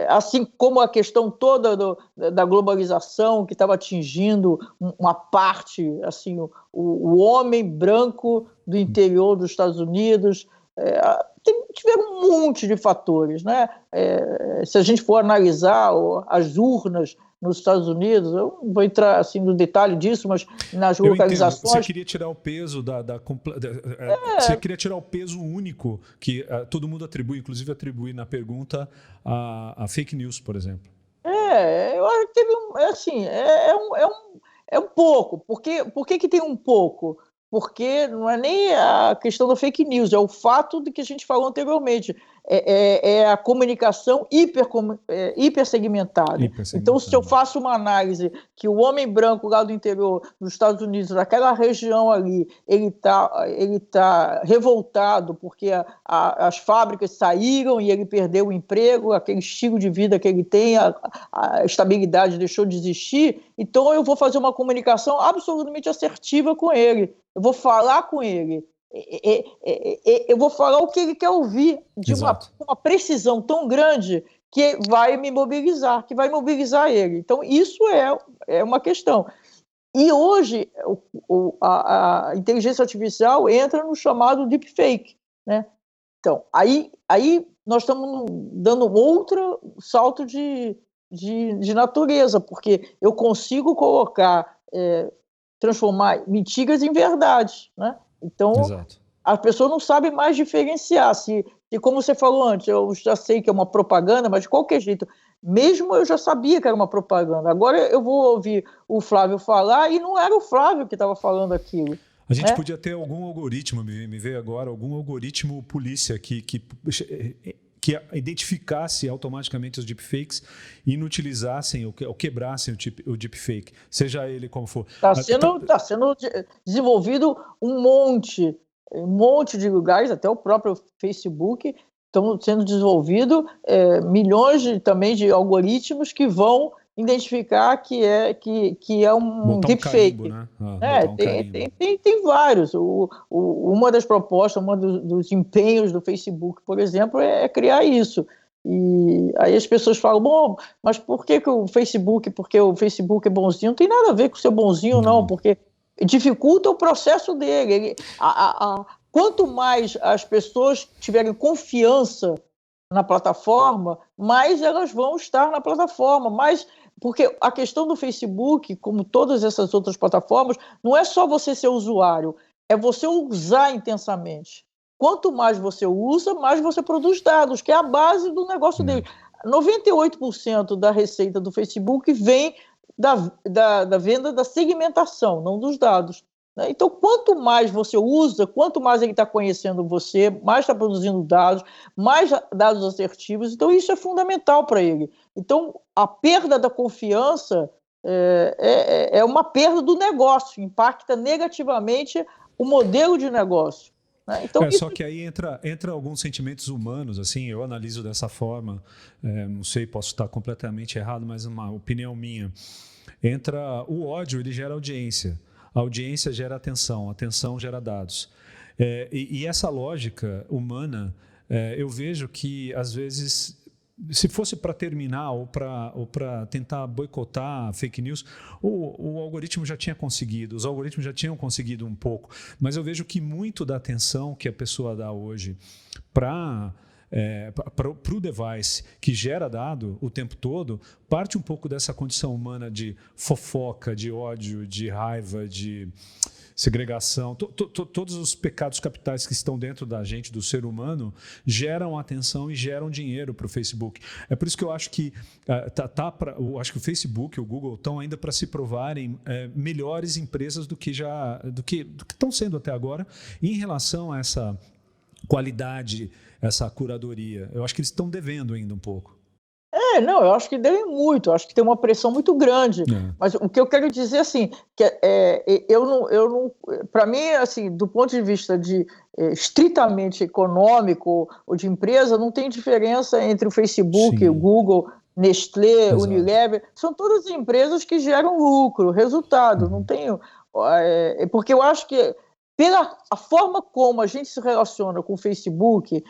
assim como a questão toda da globalização, que estava atingindo uma parte, assim, o homem branco do interior dos Estados Unidos, tiveram um monte de fatores, né? Se a gente for analisar as urnas nos Estados Unidos, eu não vou entrar assim no detalhe disso, mas nas localizações... Você queria tirar o peso você queria tirar o peso único que todo mundo atribui, inclusive atribui na pergunta a fake news, por exemplo. Eu acho que teve um pouco. Por que tem um pouco? Porque não é nem a questão da fake news, é o fato de que a gente falou anteriormente, é a comunicação hipersegmentada. Então, se eu faço uma análise que o homem branco lá do interior dos Estados Unidos, naquela região ali, ele tá revoltado porque as fábricas saíram e ele perdeu o emprego, aquele estilo de vida que ele tem, a estabilidade deixou de existir, então eu vou fazer uma comunicação absolutamente assertiva com ele. Eu vou falar com ele, eu vou falar o que ele quer ouvir de uma precisão tão grande que vai me mobilizar, que vai mobilizar ele. Então, isso é uma questão. E hoje, a inteligência artificial entra no chamado deepfake, né? Então, aí nós estamos dando outro salto de natureza, porque eu consigo transformar mentiras em verdades, né? Então, as pessoas não sabem mais diferenciar. Se, como você falou antes, eu já sei que é uma propaganda, mas de qualquer jeito, mesmo eu já sabia que era uma propaganda. Agora eu vou ouvir o Flávio falar e não era o Flávio que estava falando aquilo. A gente podia ter algum algoritmo, me veio agora, algum algoritmo polícia que que identificasse automaticamente os deepfakes e inutilizassem ou quebrassem o deepfake, seja ele como for. Tá sendo desenvolvido um monte de lugares, até o próprio Facebook, estão sendo desenvolvidos milhões também de algoritmos que vão identificar que é um deepfake. Né? Tem vários. Uma das propostas, dos empenhos do Facebook, por exemplo, é criar isso. E aí as pessoas falam, bom, mas por que o Facebook? Porque o Facebook é bonzinho? Não tem nada a ver com ser bonzinho, não, porque dificulta o processo dele. Quanto mais as pessoas tiverem confiança na plataforma, mais elas vão estar na plataforma, porque a questão do Facebook, como todas essas outras plataformas, não é só você ser usuário, é você usar intensamente. Quanto mais você usa, mais você produz dados, que é a base do negócio dele. 98% da receita do Facebook vem da venda da segmentação, não dos dados. Então, quanto mais você usa, quanto mais ele está conhecendo você, mais está produzindo dados, mais dados assertivos. Então, isso é fundamental para ele. Então, a perda da confiança é uma perda do negócio, impacta negativamente o modelo de negócio. Então, Só que aí entra alguns sentimentos humanos, assim, eu analiso dessa forma, não sei, posso estar completamente errado, mas uma opinião minha. Entra o ódio, ele gera audiência. A audiência gera atenção, a atenção gera dados. E essa lógica humana, eu vejo que, às vezes, se fosse para terminar ou para tentar boicotar fake news, o algoritmo já tinha conseguido, os algoritmos já tinham conseguido um pouco, mas eu vejo que muito da atenção que a pessoa dá hoje para o device que gera dado o tempo todo, parte um pouco dessa condição humana de fofoca, de ódio, de raiva, de segregação. Todos os pecados capitais que estão dentro da gente, do ser humano, geram atenção e geram dinheiro para o Facebook. É por isso que eu acho que eu acho que o Facebook e o Google estão ainda para se provarem melhores empresas do que estão sendo até agora em relação a essa qualidade, essa curadoria. Eu acho que eles estão devendo ainda um pouco. Eu acho que devem muito, eu acho que tem uma pressão muito grande. Mas o que eu quero dizer, assim, que eu não, para mim, assim, do ponto de vista estritamente econômico ou de empresa, não tem diferença entre o Facebook, Sim. o Google, Nestlé, Exato. Unilever, são todas empresas que geram lucro, resultado. Não tenho, porque eu acho que pela a forma como a gente se relaciona com o Facebook,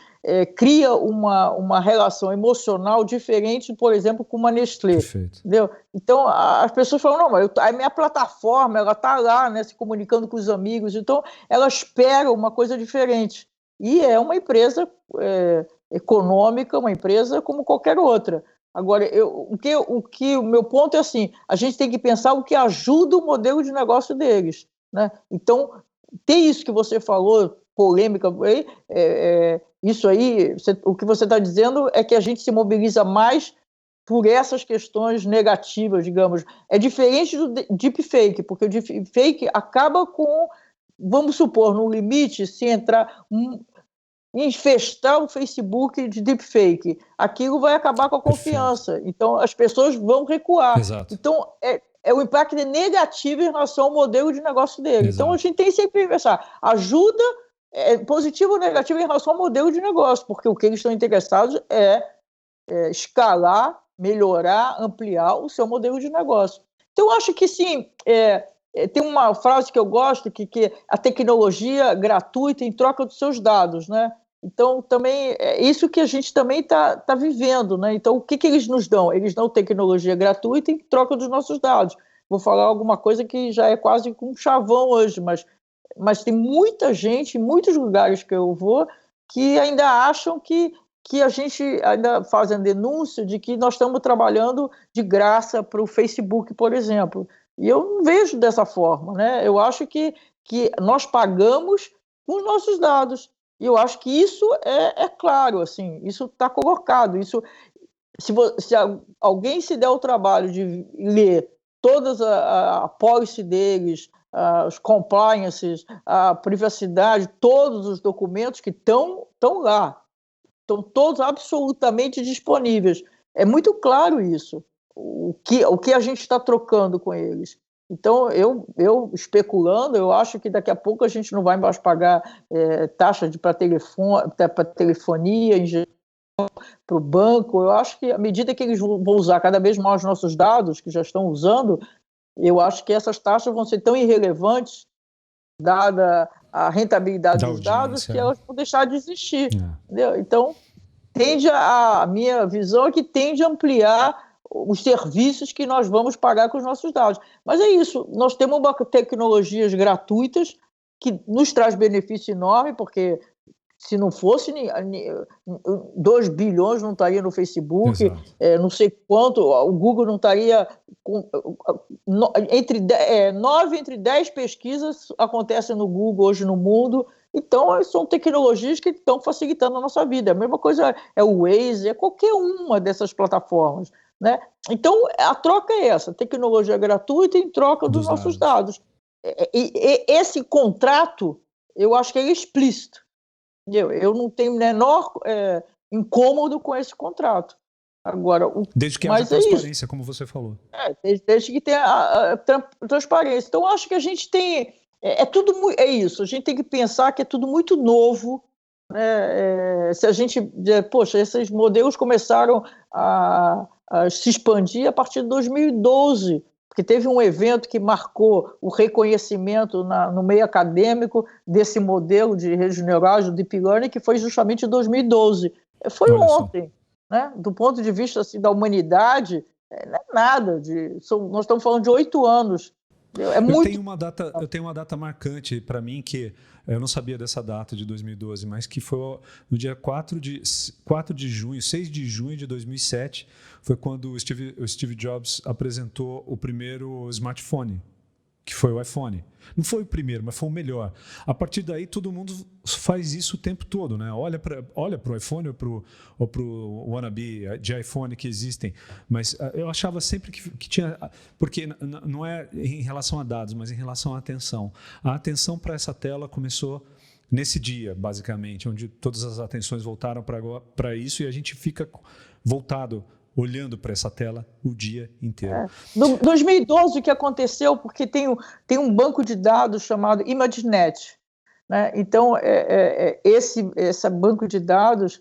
cria uma relação emocional diferente, por exemplo, com uma Nestlé. Perfeito. Entendeu? Então, as pessoas falam, não, mas a minha plataforma, ela está lá, né, se comunicando com os amigos, então ela espera uma coisa diferente. E é uma empresa econômica, uma empresa como qualquer outra. Agora, o meu ponto é assim, a gente tem que pensar o que ajuda o modelo de negócio deles, né? Então, tem isso que você falou, polêmica, isso aí, o que você está dizendo é que a gente se mobiliza mais por essas questões negativas, digamos. É diferente do deepfake, porque o deepfake acaba com, vamos supor, no limite, se entrar infestar o Facebook de deepfake, aquilo vai acabar com a confiança. Perfeito. Então, as pessoas vão recuar. Exato. Então, o impacto é negativo em relação ao modelo de negócio dele. Exato. Então, a gente tem sempre que pensar, ajuda positivo ou negativo em relação ao modelo de negócio, porque o que eles estão interessados é escalar, melhorar, ampliar o seu modelo de negócio. Então, eu acho que sim, tem uma frase que eu gosto, que a tecnologia gratuita em troca dos seus dados, né? Então, também é isso que a gente também está vivendo, né? Então, o que eles nos dão? Eles dão tecnologia gratuita em troca dos nossos dados. Vou falar alguma coisa que já é quase com um chavão hoje, mas tem muita gente, em muitos lugares que eu vou, que ainda acham que a gente ainda faz a denúncia de que nós estamos trabalhando de graça para o Facebook, por exemplo. E eu não vejo dessa forma, né? Eu acho que nós pagamos com os nossos dados. E eu acho que isso é claro, assim, isso está colocado. Isso, se alguém se der o trabalho de ler todas a policy deles, os compliances, a privacidade, todos os documentos que estão lá. estão todos absolutamente disponíveis. É muito claro isso, o que a gente está trocando com eles. Então, eu especulando, eu acho que daqui a pouco a gente não vai mais pagar taxa para telefonia, em geral, para o banco. Eu acho que, à medida que eles vão usar cada vez mais os nossos dados, que já estão usando, eu acho que essas taxas vão ser tão irrelevantes, dada a rentabilidade dos dados, que elas vão deixar de existir. Entendeu? Então, a minha visão é que tende a ampliar os serviços que nós vamos pagar com os nossos dados. Mas é isso, nós temos tecnologias gratuitas que nos traz benefício enorme, porque se não fosse, 2 bilhões não estaria no Facebook, não sei quanto, o Google não estaria... 9 entre 10 pesquisas acontecem no Google hoje no mundo. Então, são tecnologias que estão facilitando a nossa vida. A mesma coisa é o Waze, é qualquer uma dessas plataformas, né? Então, a troca é essa, tecnologia gratuita em troca dos nossos dados. E esse contrato, eu acho que é explícito. Eu não tenho o menor incômodo com esse contrato. Agora, desde que haja transparência, como você falou. Desde que tenha a transparência. Então, acho que a gente tem... É isso, a gente tem que pensar que é tudo muito novo. Se a gente... Poxa, esses modelos começaram a se expandir a partir de 2012, porque teve um evento que marcou o reconhecimento no meio acadêmico desse modelo de redes neurais, do Deep Learning, que foi justamente em 2012. Foi ontem, né? Do ponto de vista assim, da humanidade, não é nada. Nós estamos falando de 8 anos. Eu tenho uma data marcante para mim, que eu não sabia dessa data de 2012, mas que foi no dia 4 de junho, 6 de junho de 2007, foi quando o Steve Jobs apresentou o primeiro smartphone, que foi o iPhone. Não foi o primeiro, mas foi o melhor. A partir daí, todo mundo faz isso o tempo todo, né? Olha para o iPhone ou para o wannabe de iPhone que existem. Mas eu achava sempre que tinha... Porque não é em relação a dados, mas em relação à atenção. A atenção para essa tela começou nesse dia, basicamente, onde todas as atenções voltaram para isso e a gente fica voltado olhando para essa tela o dia inteiro. Em 2012, o que aconteceu, porque tem um banco de dados chamado ImageNet, né? Então, esse banco de dados,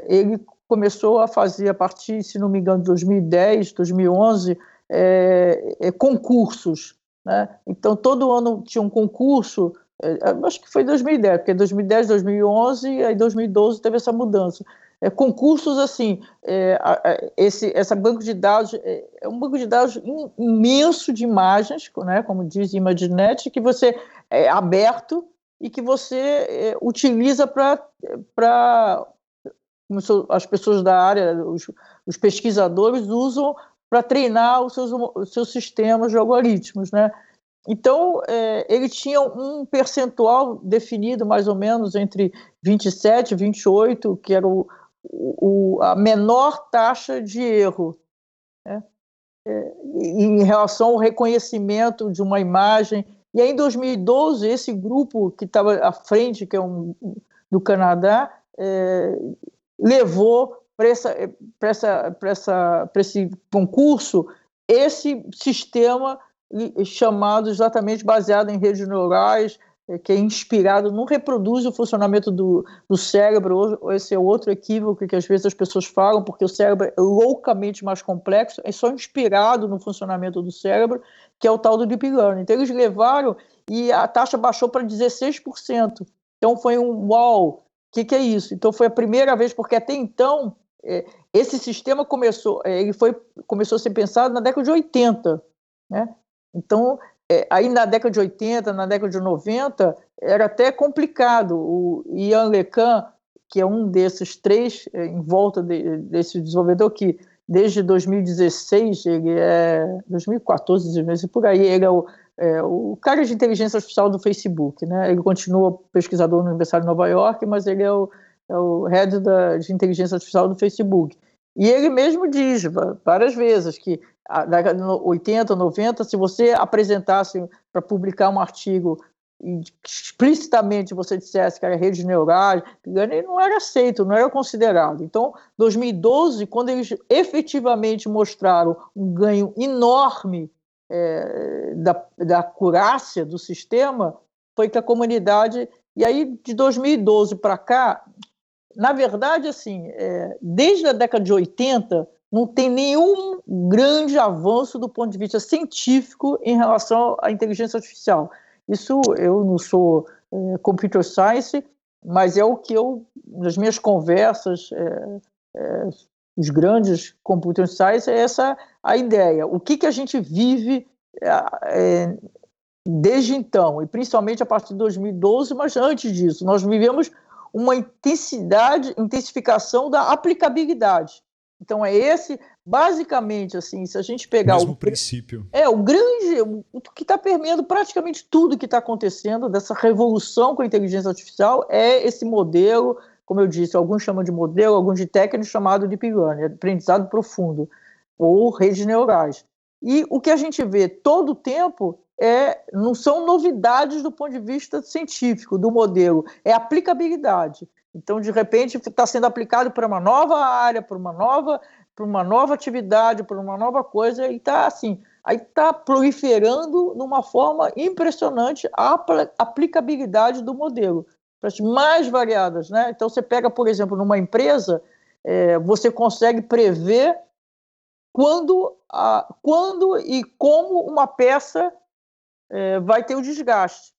ele começou a fazer, a partir, se não me engano, de 2010, 2011, concursos, né? Então, todo ano tinha um concurso, acho que foi 2010, porque 2010, 2011, aí 2012 teve essa mudança. Concursos assim, esse banco de dados é um banco de dados imenso de imagens, né, como diz ImageNet, que você é aberto e que você utiliza para as pessoas da área, os pesquisadores usam para treinar os seus sistemas de algoritmos, né? Então, ele tinha um percentual definido mais ou menos entre 27 e 28, que era a menor taxa de erro, né? Em relação ao reconhecimento de uma imagem. E aí, em 2012, esse grupo que estava à frente, que é do Canadá, levou para esse concurso esse sistema chamado exatamente baseado em redes neurais, que é inspirado, não reproduz o funcionamento do cérebro. Esse é outro equívoco que às vezes as pessoas falam, porque o cérebro é loucamente mais complexo, é só inspirado no funcionamento do cérebro, que é o tal do Deep Learning. Então eles levaram e a taxa baixou para 16%. Então foi um uau, o que é isso? Então foi a primeira vez, porque até então esse sistema começou a ser pensado na década de 80, né? Então, aí na década de 80, na década de 90, era até complicado. O Yann LeCun, que é um desses 3 em volta desse desenvolvedor, que desde 2016, 2014, por aí, ele é o cara de inteligência artificial do Facebook, né? Ele continua pesquisador na Universidade de Nova York, mas ele é o head de inteligência artificial do Facebook. E ele mesmo diz várias vezes que na década de 80, 90, se você apresentasse para publicar um artigo explicitamente você dissesse que era rede neurais, ele não era aceito, não era considerado. Então, 2012, quando eles efetivamente mostraram um ganho enorme da acurácia do sistema, foi que a comunidade... E aí, de 2012 para cá, na verdade, assim, desde a década de 80, não tem nenhum grande avanço do ponto de vista científico em relação à inteligência artificial. Isso, eu não sou computer science, mas é o que nas minhas conversas, os grandes computer science, é essa a ideia. O que a gente vive desde então, e principalmente a partir de 2012, mas antes disso, nós vivemos uma intensificação da aplicabilidade. Então, basicamente, assim, se a gente pegar mesmo princípio. O que está permeando praticamente tudo que está acontecendo, dessa revolução com a inteligência artificial, é esse modelo, como eu disse, alguns chamam de modelo, alguns de técnico, chamado de deep learning, aprendizado profundo, ou redes neurais. E o que a gente vê todo o tempo não são novidades do ponto de vista científico, do modelo, é aplicabilidade. Então, de repente, está sendo aplicado para uma nova área, para uma nova atividade, para uma nova coisa, e está assim, aí está proliferando numa forma impressionante a aplicabilidade do modelo, para as mais variadas, né? Então, você pega, por exemplo, numa empresa, você consegue prever quando e como uma peça vai ter o desgaste.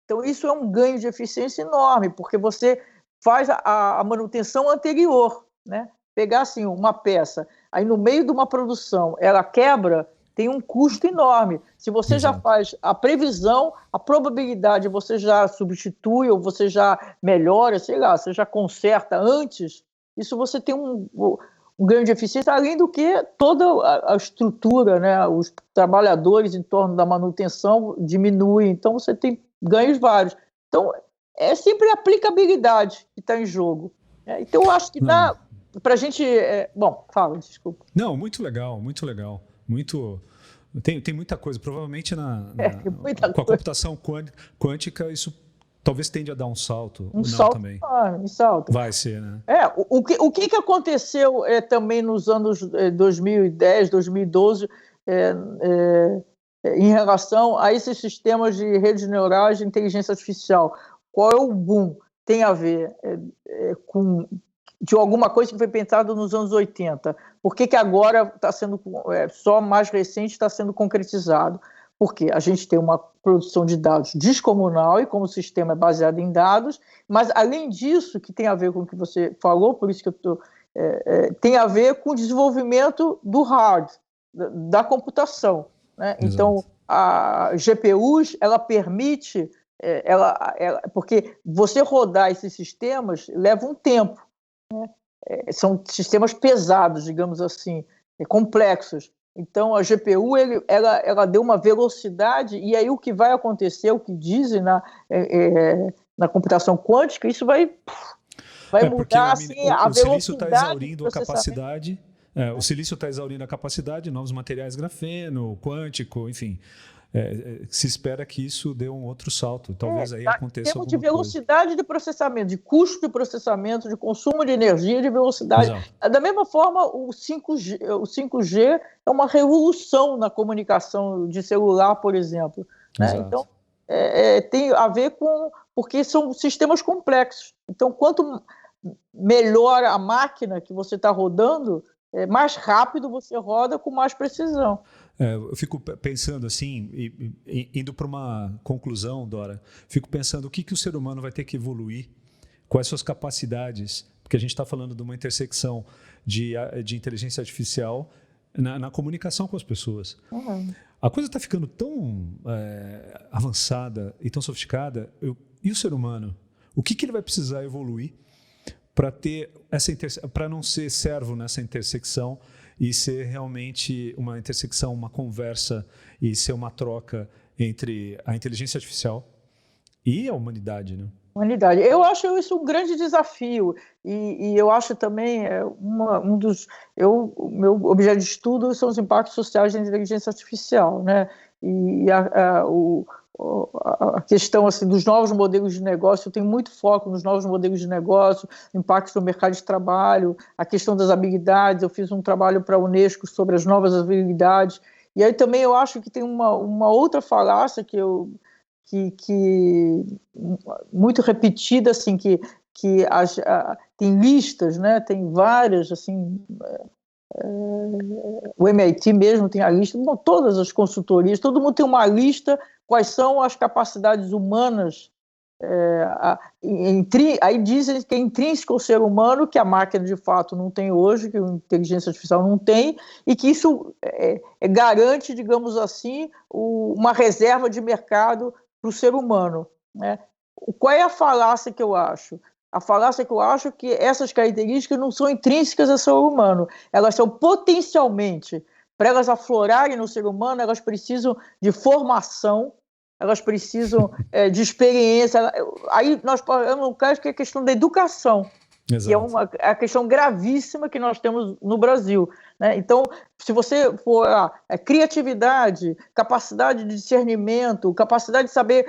Então, isso é um ganho de eficiência enorme, porque você faz a manutenção anterior, né? Pegar assim uma peça, aí no meio de uma produção ela quebra, tem um custo enorme. Se você já faz a previsão, a probabilidade você já substitui ou você já melhora, sei lá, você já conserta antes, isso você tem um ganho de eficiência, além do que toda a estrutura, né? Os trabalhadores em torno da manutenção diminuem, então você tem ganhos vários. Então, é sempre a aplicabilidade que está em jogo. Então, eu acho que dá para a gente... Bom, fala, desculpa. Não, muito legal, muito legal. Tem muita coisa. Provavelmente com a computação quântica, isso talvez tende a dar um salto. Um salto também. Um salto. Vai ser, né? O que aconteceu também nos anos 2010, 2012, em relação a esses sistemas de redes neurais de inteligência artificial? Qual é o boom? Tem a ver de alguma coisa que foi pensada nos anos 80. Por que agora está sendo, só mais recente, está sendo concretizado? Porque a gente tem uma produção de dados descomunal e como o sistema é baseado em dados, mas além disso, que tem a ver com o que você falou, por isso que tem a ver com o desenvolvimento do hard, da computação, né? Então, a GPUs, ela permite... porque você rodar esses sistemas leva um tempo, né? São sistemas pesados, digamos assim, complexos. Então, a GPU ela deu uma velocidade, e aí o que vai acontecer, o que dizem na computação quântica, isso vai mudar assim, a velocidade. O silício está exaurindo a capacidade. O silício está exaurindo a capacidade, novos materiais grafeno, quântico, enfim. Se espera que isso dê um outro salto. Talvez aí aconteça alguma coisa. De velocidade de processamento, de custo de processamento, de consumo de energia, de velocidade. Exato. Da mesma forma, o 5G é uma revolução na comunicação de celular, por exemplo, né? Então, tem a ver porque são sistemas complexos. Então, quanto melhor a máquina que você está rodando, mais rápido você roda com mais precisão. Eu fico pensando assim, indo para uma conclusão, Dora, fico pensando o que o ser humano vai ter que evoluir, quais suas capacidades, porque a gente está falando de uma intersecção de inteligência artificial na comunicação com as pessoas. A coisa está ficando tão avançada e tão sofisticada, e o ser humano? O que ele vai precisar evoluir para não ser servo nessa intersecção e ser realmente uma intersecção, uma conversa e ser uma troca entre a inteligência artificial e a humanidade, né? Humanidade. Eu acho isso um grande desafio e eu acho também o meu objeto de estudo são os impactos sociais da inteligência artificial, né? E a questão assim, dos novos modelos de negócio. Eu tenho muito foco nos novos modelos de negócio, impacto no mercado de trabalho, a questão das habilidades. Eu fiz um trabalho para a Unesco sobre as novas habilidades. E aí também eu acho que tem uma outra falácia que muito repetida, assim, que tem listas, né? Tem várias, assim, o MIT mesmo tem a lista, todas as consultorias, todo mundo tem uma lista, quais são as capacidades humanas, aí dizem que é intrínseco ao ser humano, que a máquina de fato não tem hoje, que a inteligência artificial não tem, e que isso garante, digamos assim, uma reserva de mercado para o ser humano, né? Qual é a falácia que eu acho? A falácia que eu acho é que essas características não são intrínsecas ao ser humano, elas são potencialmente, para elas aflorarem no ser humano, elas precisam de formação, elas precisam de experiência. Aí nós paramos no caso que é a questão da educação, Exato. que é a questão gravíssima que nós temos no Brasil, né? Então, se você for criatividade, capacidade de discernimento, capacidade de saber,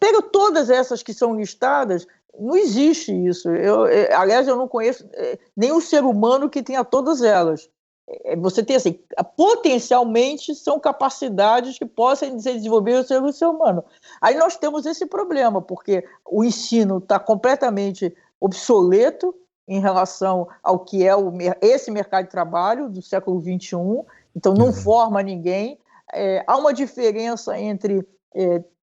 pega todas essas que são listadas, não existe isso. Aliás, eu não conheço nenhum ser humano que tenha todas elas. Você tem assim, potencialmente são capacidades que possam ser desenvolvidas pelo ser humano. Aí nós temos esse problema, porque o ensino está completamente obsoleto em relação ao que é esse mercado de trabalho do século XXI, então não forma ninguém. Há uma diferença entre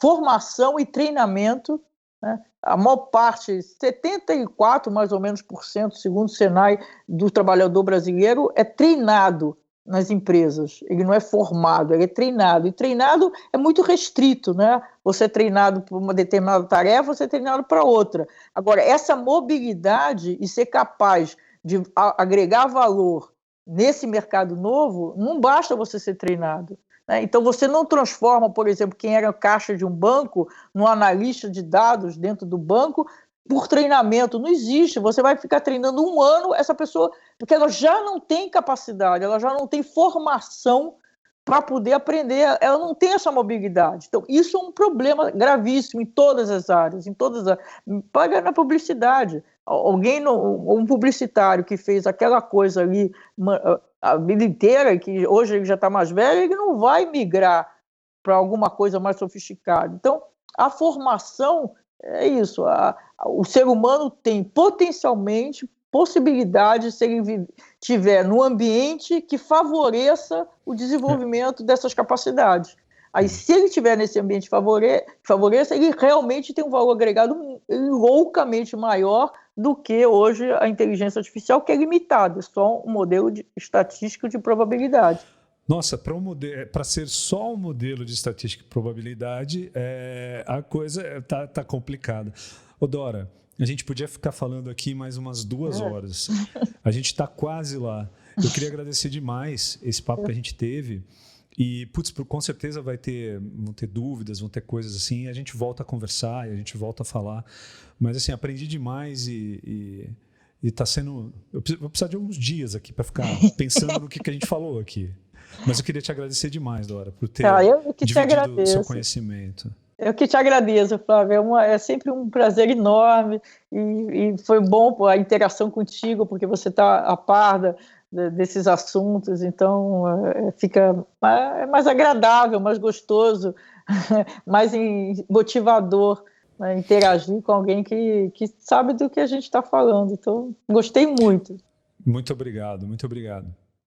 formação e treinamento, né? A maior parte, 74 mais ou menos por cento, segundo o Senai, do trabalhador brasileiro é treinado nas empresas. Ele não é formado, ele é treinado. E treinado é muito restrito, né? Você é treinado por uma determinada tarefa, você é treinado para outra. Agora, essa mobilidade e ser capaz de agregar valor nesse mercado novo, não basta você ser treinado. Então, você não transforma, por exemplo, quem era caixa de um banco num analista de dados dentro do banco por treinamento. Não existe. Você vai ficar treinando um ano essa pessoa, porque ela já não tem capacidade, ela já não tem formação para poder aprender, ela não tem essa mobilidade. Então, isso é um problema gravíssimo em todas as áreas, paga na publicidade. Um publicitário que fez aquela coisa ali a vida inteira, que hoje ele já está mais velho, ele não vai migrar para alguma coisa mais sofisticada. Então, a formação é isso. O ser humano tem potencialmente possibilidade, se ele estiver num ambiente que favoreça o desenvolvimento dessas capacidades. Aí, se ele estiver nesse ambiente que favoreça, ele realmente tem um valor agregado loucamente maior do que hoje a inteligência artificial, que é limitada, é só um modelo estatístico de probabilidade. Nossa, para ser só um modelo de estatística e probabilidade, a coisa tá complicada. Ô Dora, a gente podia ficar falando aqui mais umas 2 horas. A gente está quase lá. Eu queria agradecer demais esse papo que a gente teve. E, com certeza vão ter dúvidas, vão ter coisas assim, e a gente volta a conversar, e a gente volta a falar. Mas, assim, aprendi demais e está sendo... vou precisar de alguns dias aqui para ficar pensando no que a gente falou aqui. Mas eu queria te agradecer demais, Dora, por ter dividido o seu conhecimento. Eu que te agradeço, Flávio. É sempre um prazer enorme e foi bom a interação contigo, porque você está a par desses assuntos, então fica mais agradável, mais gostoso, mais motivador, né, interagir com alguém que sabe do que a gente está falando. Então, gostei muito. Muito obrigado, muito obrigado.